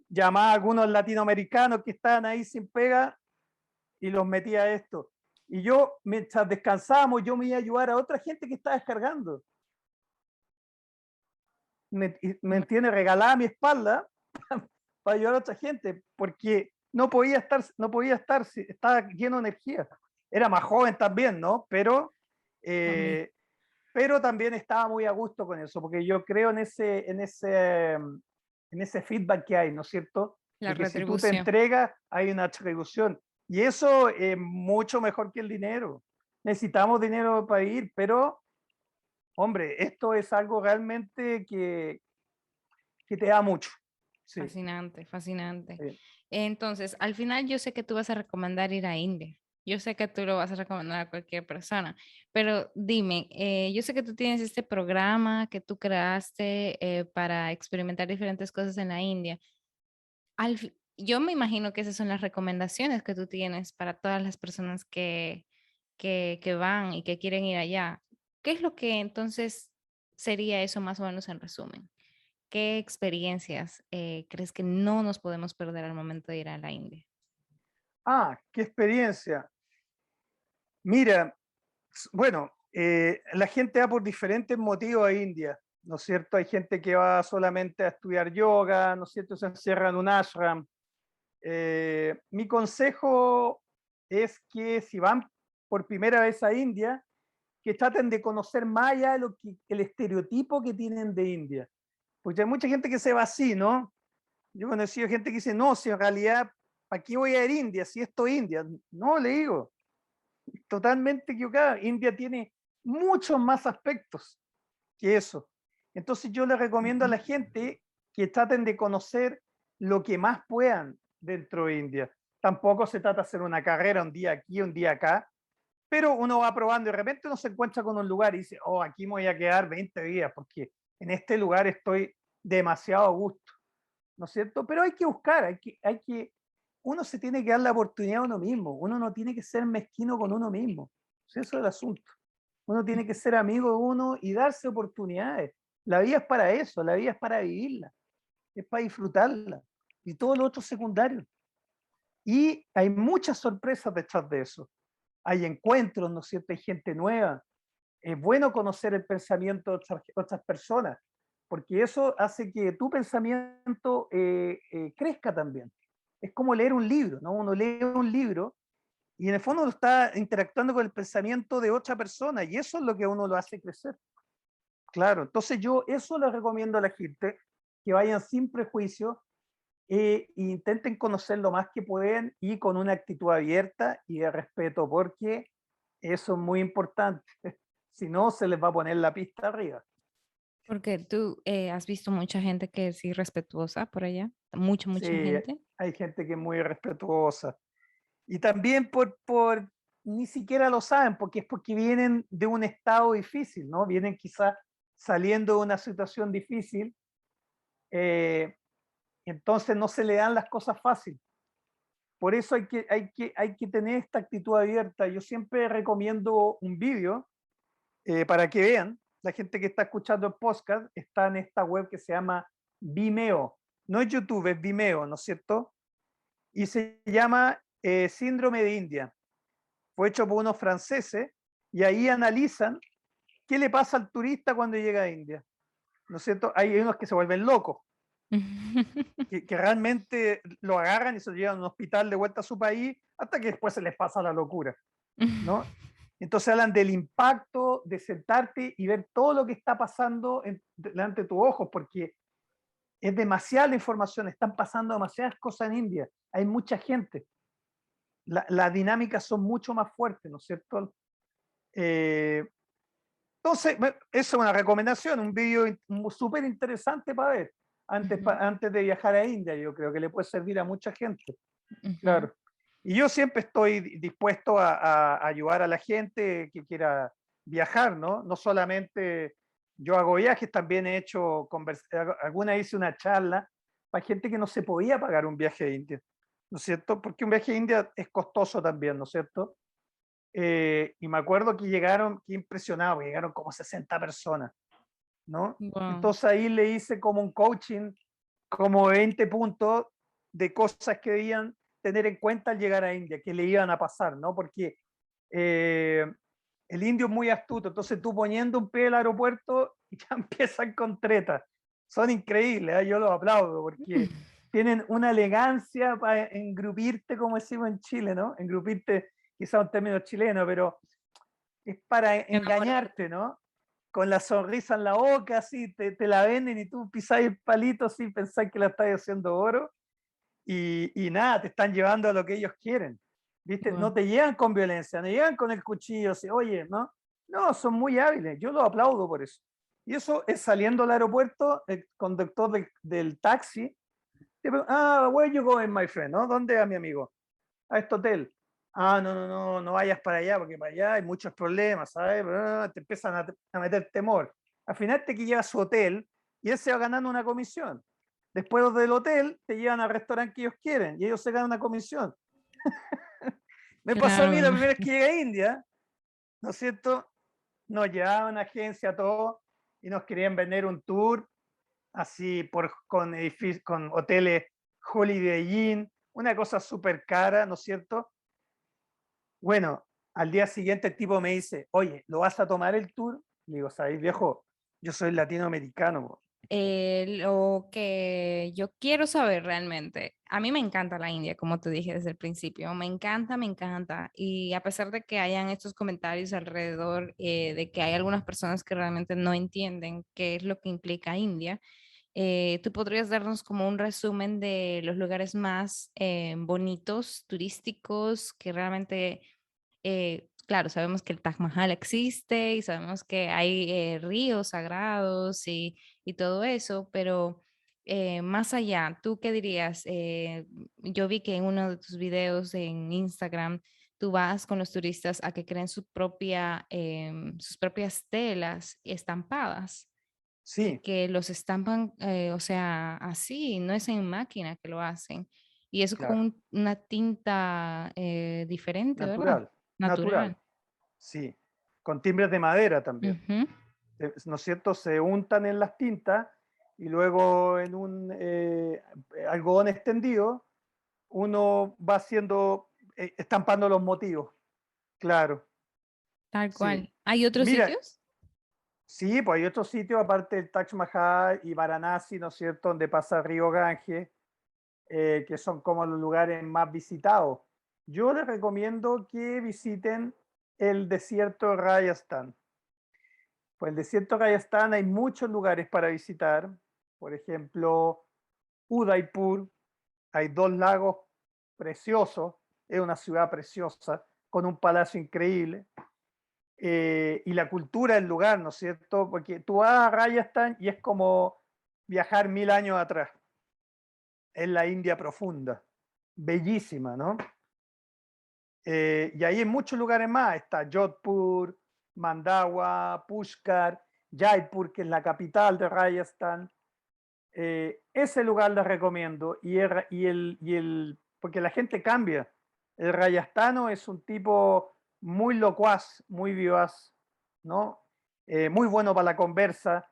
llamaba a algunos latinoamericanos que estaban ahí sin pega y los metía a esto. Y yo, mientras descansábamos, yo me iba a ayudar a otra gente que estaba descargando. Me Mm. entiende, regalaba mi espalda para ayudar a otra gente, porque no podía estar, estaba lleno de energía. Era más joven también, ¿no? También Eh, pero también estaba muy a gusto con eso, porque yo creo en ese feedback que hay, ¿no es cierto? la De que si tú te retribución. entregas, hay una atribución. Y eso es mucho mejor que el dinero. Necesitamos dinero para ir, pero, hombre, esto es algo realmente que te da mucho. Sí, Fascinante, fascinante. sí. Entonces, al final yo sé que tú vas a recomendar ir a India. Yo sé que tú lo vas a recomendar a cualquier persona, pero dime, yo sé que tú tienes este programa que tú creaste para experimentar diferentes cosas en la India. Yo me imagino que esas son las recomendaciones que tú tienes para todas las personas que van y que quieren ir allá. ¿Qué es lo que entonces sería eso más o menos en resumen? ¿Qué experiencias crees que no nos podemos perder al momento de ir a la India? Qué experiencia. Mira, bueno, la gente va por diferentes motivos a India, ¿no es cierto? Hay gente que va solamente a estudiar yoga, ¿no es cierto? Se encierra en un ashram. Mi consejo es que si van por primera vez a India, que traten de conocer más allá de el estereotipo que tienen de India. Porque hay mucha gente que se va así, ¿no? Yo he conocido gente que dice, no, si en realidad, ¿para qué voy a ir a India si esto es India? No, le digo, totalmente equivocada. India tiene muchos más aspectos que eso. Entonces yo le recomiendo a la Ujú. gente que traten de conocer lo que más puedan dentro de India. Tampoco se trata de hacer una carrera un día aquí, un día acá, pero uno va probando y de repente uno se encuentra con un lugar y dice, oh, aquí me voy a quedar 20 días porque en este lugar estoy demasiado a gusto, ¿no es cierto? Pero hay que buscar, uno se tiene que dar la oportunidad a uno mismo, uno no tiene que ser mezquino con uno mismo, eso es el asunto. Uno tiene que ser amigo de uno y darse oportunidades. La vida es para eso, la vida es para vivirla, es para disfrutarla. y todo lo otro secundario. Y hay muchas sorpresas detrás de eso. Hay encuentros, ¿no es cierto? Hay gente nueva. Es bueno conocer el pensamiento de otras personas, porque eso hace que tu pensamiento crezca también. Es como leer un libro, ¿no? Uno lee un libro y en el fondo uno está interactuando con el pensamiento de otra persona y eso es lo que a uno lo hace crecer. Claro, entonces yo eso le recomiendo a la gente, que vayan sin prejuicio e intenten conocer lo más que pueden y con una actitud abierta y de respeto, porque eso es muy importante. Si no, se les va a poner la pista arriba. Porque tú has visto mucha gente que es irrespetuosa por allá, mucha Sí, gente. hay gente que es muy respetuosa. Y también ni siquiera lo saben, porque es porque vienen de un estado difícil, ¿no? Vienen quizás saliendo de una situación difícil, eh, entonces no se le dan las cosas fácil. Por eso hay que tener esta actitud abierta. Yo siempre recomiendo un vídeo para que vean. La gente que está escuchando el podcast está en esta web que se llama Vimeo. No es YouTube, es Vimeo, ¿no es cierto? Y se llama Síndrome de India. Fue hecho por unos franceses y ahí analizan qué le pasa al turista cuando llega a India. ¿No es cierto? Hay unos que se vuelven locos, que realmente lo agarran y se lo llevan a un hospital de vuelta a su país hasta que después se les pasa la locura, ¿no? Entonces hablan del impacto de sentarte y ver todo lo que está pasando delante de tus ojos, porque es demasiada la información, están pasando demasiadas cosas en India, hay mucha gente, las dinámicas son mucho más fuertes, ¿no es cierto? Eh, entonces, eso es una recomendación, un vídeo súper interesante para ver Ujú, antes de viajar a India, yo creo que le puede servir a mucha gente. ujú. Claro. Y yo siempre estoy dispuesto a ayudar a la gente que quiera viajar, ¿no? No solamente yo hago viajes, también he hecho, alguna hice una charla para gente que no se podía pagar un viaje a India, ¿no es cierto? Porque un viaje a India es costoso también, ¿no es cierto? Y me acuerdo que llegaron, qué impresionado, llegaron como 60 personas, ¿no? Wow. Entonces ahí le hice como un coaching, como 20 puntos de cosas que debían tener en cuenta al llegar a India, que le iban a pasar, ¿no? Porque eh, el indio es muy astuto, entonces tú poniendo un pie en el aeropuerto y ya empiezan con tretas. Son increíbles, ¿eh? Yo los aplaudo porque tienen una elegancia para engrupirte, como decimos en Chile, ¿no? Engrupirte, quizá un término chileno, pero es para Enamorarte. engañarte, ¿no? Con la sonrisa en la boca, así, te la venden y tú pisás el palito sin pensar que la estás haciendo oro y nada, te están llevando a lo que ellos quieren, ¿viste? No Wow. te llegan con violencia, no llegan con el cuchillo, así, oye, ¿no? No, son muy hábiles, yo los aplaudo por eso. Y eso es saliendo al aeropuerto, el conductor del taxi, where you going, my friend, ¿no? ¿Dónde va mi amigo? A este hotel. Ah, no vayas para allá, porque para allá hay muchos problemas, ¿sabes? Te empiezan a meter temor. Al final te que lleva a su hotel y él se va ganando una comisión. Después del hotel te llevan al restaurante que ellos quieren y ellos se ganan una comisión. Me pasó a Claro, mí me la primera vez imagino. que llegué a India, ¿no es cierto? Nos llevaban a una agencia todo y nos querían vender un tour así con hoteles Holiday Inn, una cosa súper cara, ¿no es cierto? Bueno, al día siguiente el tipo me dice, oye, ¿lo vas a tomar el tour? Le digo, ¿sabes, viejo? Yo soy latinoamericano. Po". Lo que yo quiero saber realmente, a mí me encanta la India, como te dije desde el principio, me encanta, me encanta. Y a pesar de que hayan estos comentarios alrededor de que hay algunas personas que realmente no entienden qué es lo que implica India, ¿tú podrías darnos como un resumen de los lugares más bonitos, turísticos, que realmente claro, sabemos que el Taj Mahal existe y sabemos que hay ríos sagrados y todo eso, pero más allá, ¿tú qué dirías? Yo vi que en uno de tus videos en Instagram tú vas con los turistas a que creen sus propias telas estampadas y Sí, que los estampan, o sea, así, no es en máquina que lo hacen. Y eso con claro, una tinta diferente, ¿verdad? natural, Natural. natural, sí. Con timbres de madera también, Ujú. ¿no es cierto? Se untan en las tintas y luego en un algodón extendido, uno va haciendo, estampando los motivos. Claro, Tal sí. cual. ¿Hay otros Mira, sitios? sí, pues hay otros sitios aparte del Taj Mahal y Varanasi, ¿no es cierto?, donde pasa el río Ganges, que son como los lugares más visitados. Yo les recomiendo que visiten el desierto de Rajasthan. Pues el desierto de Rajasthan hay muchos lugares para visitar. Por ejemplo, Udaipur, hay dos lagos preciosos, es una ciudad preciosa, con un palacio increíble. Y la cultura del lugar, ¿no es cierto? Porque tú vas a Rajasthan y es como viajar 1000 años atrás. Es la India profunda, bellísima, ¿no? Y ahí en muchos lugares más está Jodhpur, Mandawa, Pushkar, Jaipur, que es la capital de Rajasthan. Ese lugar les recomiendo. Porque la gente cambia. El rayastano es un tipo muy locuaz, muy vivaz, ¿no? Muy bueno para la conversa,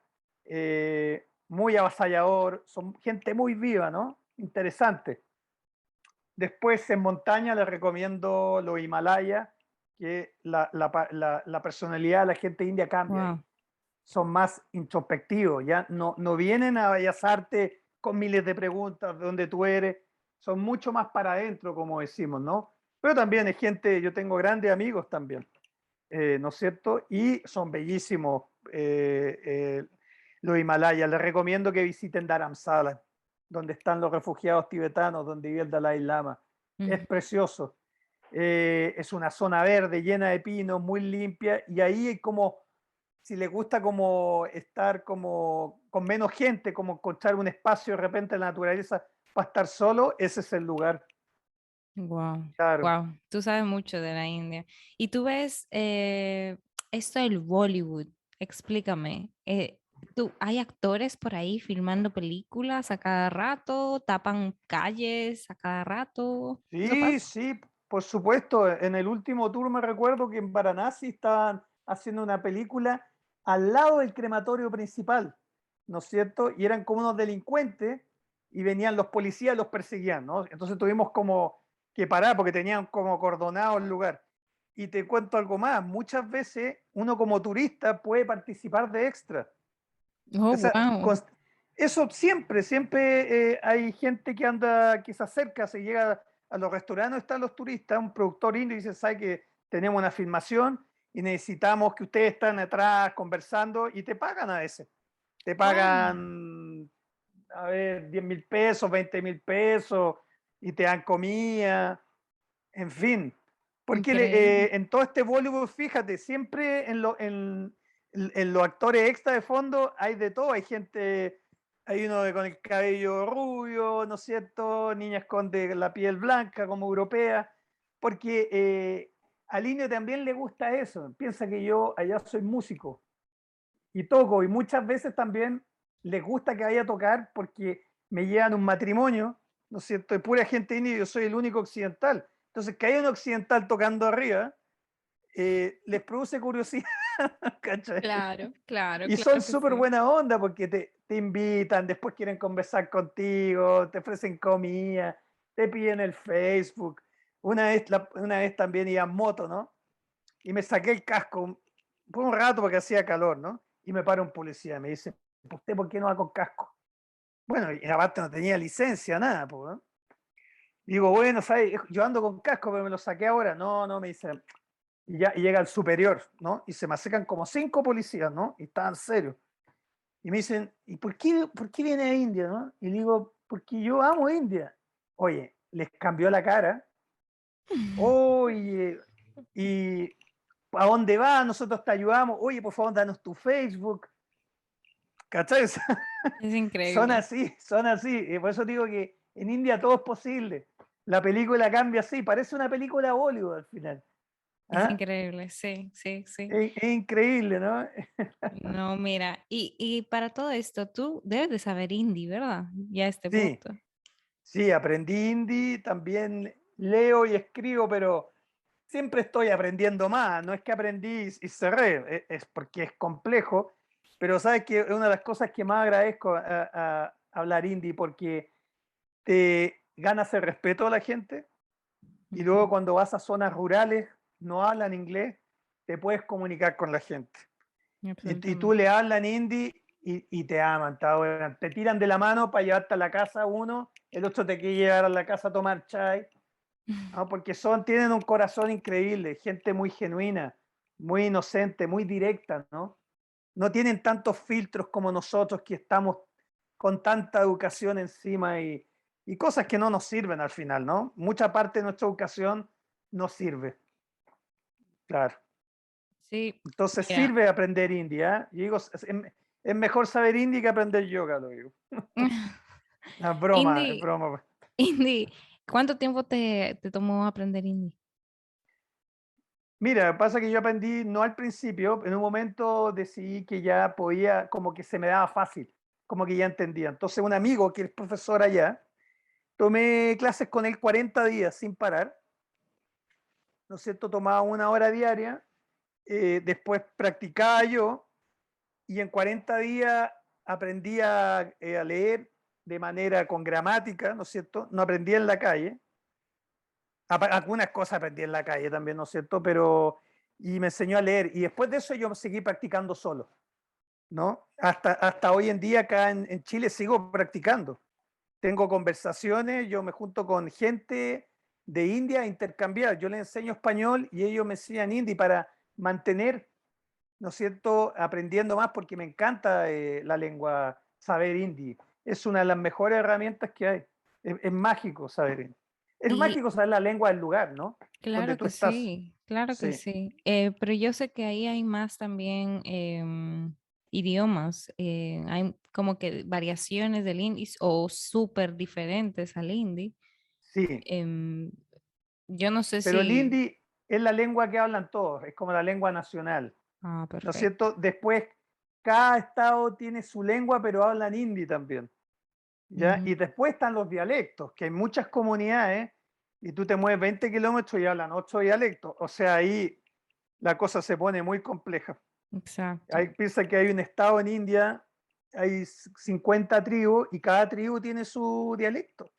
muy avasallador, son gente muy viva, ¿no? Interesante. Después en montaña les recomiendo los Himalayas, que la personalidad de la gente india cambia ahí. Wow. Son más introspectivos, ya no vienen a vallazarte con miles de preguntas de dónde tú eres, son mucho más para adentro, como decimos, ¿no? Pero también hay gente, yo tengo grandes amigos también, ¿no es cierto? Y son bellísimos los Himalayas. Les recomiendo que visiten Dharamsala, donde están los refugiados tibetanos, donde vive el Dalai Lama. Es precioso. Es una zona verde llena de pinos, muy limpia, y ahí hay como, si les gusta como estar como con menos gente, como encontrar un espacio de repente en la naturaleza para estar solo, ese es el lugar. Wow, Claro. wow. Tú sabes mucho de la India. Y tú ves esto del Bollywood. Explícame. ¿Hay actores por ahí filmando películas a cada rato? ¿Tapan calles a cada rato? ¿Eso Sí, pasa? sí, por supuesto. En el último tour me recuerdo que en Varanasi estaban haciendo una película al lado del crematorio principal, ¿no es cierto? Y eran como unos delincuentes y venían los policías y los perseguían, ¿no? Entonces tuvimos como que parar porque tenían como acordonado el lugar. Y te cuento algo más, muchas veces uno como turista puede participar de extra. Oh, O sea, wow. eso siempre hay gente que anda, que se acerca, se llega a los restaurantes, están los turistas, un productor indio y dice, ¿sabe que tenemos una filmación y necesitamos que ustedes estén atrás conversando y te pagan a veces? Te Oh, pagan, a ver, 10.000 pesos, 20.000 pesos y te dan comida, en fin. Porque increíble. en todo este Bollywood, fíjate, siempre en los actores extra de fondo hay de todo. Hay gente, hay uno con el cabello rubio, ¿no es cierto? Niñas con la piel blanca como europea. Porque al indio también le gusta eso. Piensa que yo allá soy músico y toco y muchas veces también les gusta que vaya a tocar porque me llevan un matrimonio, ¿no es cierto? De pura gente india y yo soy el único occidental. Entonces, que haya un occidental tocando arriba, les produce curiosidad, ¿cachai? Claro, claro, Y son claro que súper sí. buena onda porque te invitan, después quieren conversar contigo, te ofrecen comida, te piden el Facebook. Una vez también iba en moto, ¿no? Y me saqué el casco por un rato porque hacía calor, ¿no? Y me para un policía, me dice, ¿usted por qué no va con casco? Bueno, y aparte no tenía licencia, nada, pues, ¿no? Digo, bueno, ¿sabes? Yo ando con casco, pero me lo saqué ahora. No, no, me dice. Y llega el superior, ¿no? Y se me acercan como 5 policías, ¿no? Y estaban serios. Y me dicen, ¿y por qué viene a India, no? Y digo, porque yo amo India. Oye, les cambió la cara. Oye, y ¿a dónde vas? Nosotros te ayudamos. Oye, por favor, danos tu Facebook. ¿Cachai? Es Son increíble. así, son así. Y por eso digo que en India todo es posible. La película cambia así, parece una película Bollywood al final. Es ¿Ah? increíble, sí, sí, sí. Es increíble, ¿no? No, mira, y para todo esto, tú debes de saber hindi, ¿verdad? Ya a este Sí, punto. sí, aprendí hindi, también leo y escribo, pero siempre estoy aprendiendo más. No es que aprendí y cerré, es porque es complejo. Pero sabes que es una de las cosas que más agradezco a hablar hindi porque te ganas el respeto de la gente y luego Ujú. cuando vas a zonas rurales, no hablan inglés, te puedes comunicar con la gente. Y tú Absolutamente. le hablas en hindi y te aman, te adoran. Te tiran de la mano para llevarte a la casa uno, el otro te quiere llevar a la casa a tomar chai, ¿no? Porque tienen un corazón increíble, gente muy genuina, muy inocente, muy directa, ¿no? No tienen tantos filtros como nosotros que estamos con tanta educación encima y cosas que no nos sirven al final, ¿no? Mucha parte de nuestra educación no sirve, claro. Sí, Entonces mira. sirve aprender hindi, ¿eh? Yo digo, es mejor saber hindi que aprender yoga, lo digo. Es broma, es Indy, broma. Indy, ¿cuánto tiempo te tomó aprender hindi? Mira, pasa que yo aprendí no al principio, en un momento decidí que ya podía, como que se me daba fácil, como que ya entendía. Entonces un amigo que es profesor allá, tomé clases con él 40 días sin parar, ¿no es cierto? Tomaba 1 hora diaria, después practicaba yo y en 40 días aprendí a leer de manera con gramática, ¿no es cierto? No aprendí en la calle, algunas cosas aprendí en la calle también, ¿no es cierto? Pero, y me enseñó a leer y después de eso yo seguí practicando solo, ¿no? Hasta hoy en día acá en Chile sigo practicando. Tengo conversaciones, yo me junto con gente de India a intercambiar. Yo les enseño español y ellos me enseñan hindi para mantener, ¿no es cierto?, aprendiendo más porque me encanta la lengua, saber hindi. Es una de las mejores herramientas que hay. Es mágico saber hindi. Es Y mágico saber la lengua del lugar, ¿no? Donde claro tú que estás. sí, claro que Sí, sí. Pero yo sé que ahí hay más también idiomas. Hay como que variaciones del hindi o súper diferentes al hindi. sí. Em, yo no sé Pero el si... hindi es la lengua que hablan todos, es como la lengua nacional. Ah, ¿No es perfecto. cierto? Después, cada estado tiene su lengua, pero hablan hindi también, ¿ya? Ujú. Y después están los dialectos, que hay muchas comunidades y tú te mueves 20 kilómetros y hablan 8 dialectos. O sea, ahí la cosa se pone muy compleja. Exacto. Piensa que hay un estado en India, hay 50 tribus y cada tribu tiene su dialecto,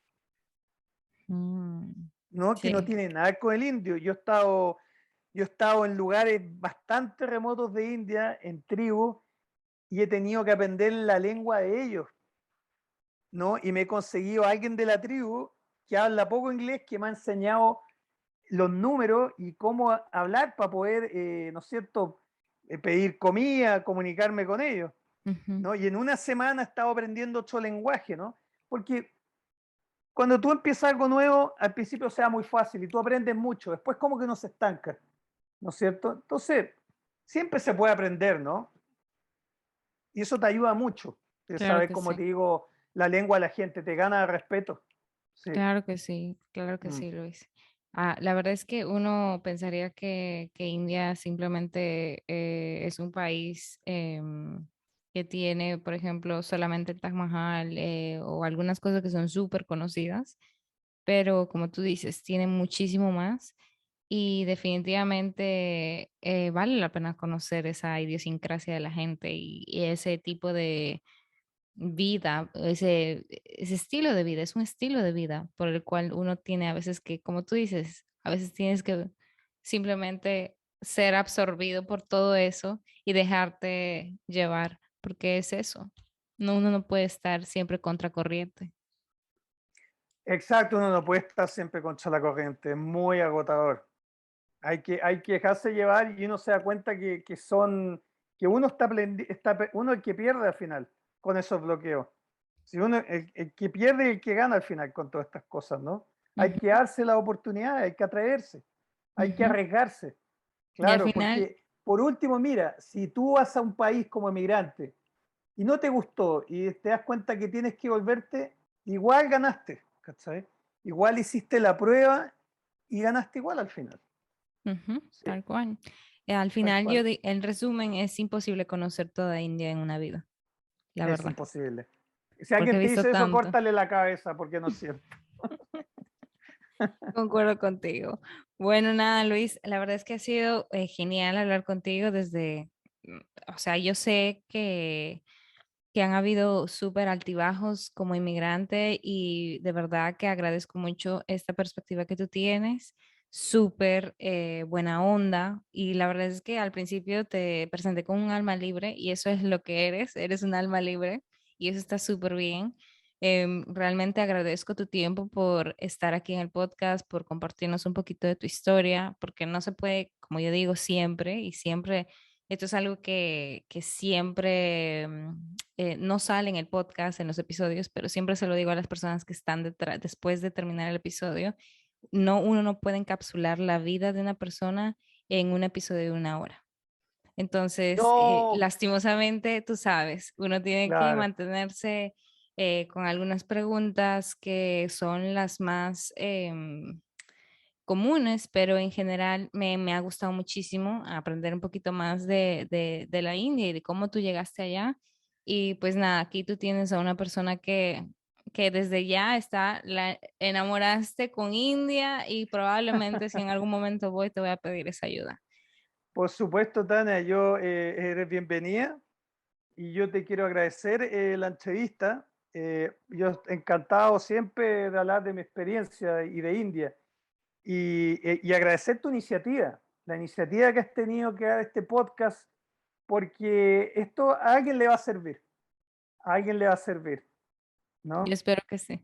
Mm, ¿no? Que no sí. tiene nada con el indio. Yo he estado en lugares bastante remotos de India, en tribus, y he tenido que aprender la lengua de ellos, ¿no? Y me he conseguido a alguien de la tribu que habla poco inglés, que me ha enseñado los números y cómo hablar para poder, ¿no es cierto?, pedir comida, comunicarme con ellos, Ujú. ¿no? Y en una semana he estado aprendiendo 8 lenguajes, ¿no? Porque cuando tú empiezas algo nuevo, al principio sea muy fácil y tú aprendes mucho, después como que no se estanca, ¿no es cierto? Entonces, siempre se puede aprender, ¿no? Y eso te ayuda mucho, de Claro saber, que como sí. te digo, la lengua de la gente, te gana el respeto. Sí. Claro que Mm. sí, Luis. Ah, la verdad es que uno pensaría que India simplemente es un país que tiene, por ejemplo, solamente el Taj Mahal o algunas cosas que son súper conocidas, pero como tú dices, tiene muchísimo más y definitivamente vale la pena conocer esa idiosincrasia de la gente y ese tipo de vida, ese estilo de vida, es un estilo de vida por el cual uno tiene a veces que, como tú dices, a veces tienes que simplemente ser absorbido por todo eso y dejarte llevar, porque es eso. No, uno no puede estar siempre contracorriente. Exacto, uno no puede estar siempre contra la corriente, es muy agotador. Hay que dejarse llevar y uno se da cuenta que uno uno es el que pierde al final con esos bloqueos. Si uno, el que pierde y el que gana al final con todas estas cosas, ¿no? Hay que Ujú, darse la oportunidad, hay que atreverse, hay que ujú. arriesgarse. Y al Claro, final, porque por último, mira, si tú vas a un país como emigrante y no te gustó y te das cuenta que tienes que volverte, igual ganaste, ¿cachai? Igual hiciste la prueba y ganaste igual al final. ujú, Sí, tal cual. Al tal final, cual. en resumen, es imposible conocer toda India en una vida, la Es verdad, imposible. Si porque he alguien te visto dice eso, tanto. córtale la cabeza porque no es cierto. Concuerdo contigo. Bueno, nada, Luis, la verdad es que ha sido genial hablar contigo desde o sea, yo sé que han habido súper altibajos como inmigrante y de verdad que agradezco mucho esta perspectiva que tú tienes, súper buena onda y la verdad es que al principio te presenté con un alma libre y eso es lo que eres un alma libre y eso está súper bien. Realmente agradezco tu tiempo por estar aquí en el podcast, por compartirnos un poquito de tu historia, porque no se puede, como yo digo, siempre y siempre esto es algo que siempre no sale en el podcast, en los episodios, pero siempre se lo digo a las personas que están detrás, después de terminar el episodio. No, uno no puede encapsular la vida de una persona en un episodio de 1 hora. Entonces, No, lastimosamente, tú sabes, uno tiene que claro. mantenerse con algunas preguntas que son las más comunes, pero en general me ha gustado muchísimo aprender un poquito más de la India y de cómo tú llegaste allá. Y pues nada, aquí tú tienes a una persona que desde ya está, la enamoraste con India y probablemente si en algún momento voy te voy a pedir esa ayuda. Por supuesto, Tania, yo eres bienvenida y yo te quiero agradecer la entrevista. Yo encantado siempre de hablar de mi experiencia y de India y agradecer tu iniciativa, la iniciativa que has tenido que dar este podcast, porque esto a alguien le va a servir, a alguien le va a servir, Yo ¿no? espero que sí,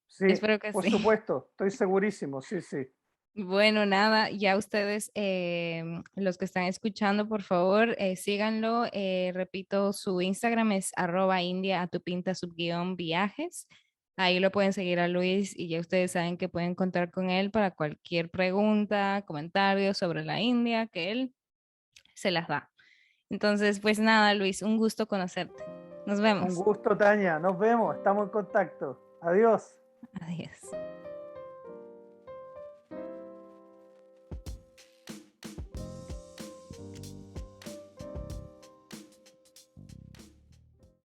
yo Sí, espero que por sí. supuesto, estoy segurísimo, sí, sí. Bueno, nada, ya ustedes, los que están escuchando, por favor, síganlo. Repito, su Instagram es @India a tu pinta _viajes. Ahí lo pueden seguir a Luis y ya ustedes saben que pueden contar con él para cualquier pregunta, comentario sobre la India, que él se las da. Entonces, pues nada, Luis, un gusto conocerte. Nos Un vemos. gusto, Tania, nos vemos, estamos en contacto. Adiós. Adiós.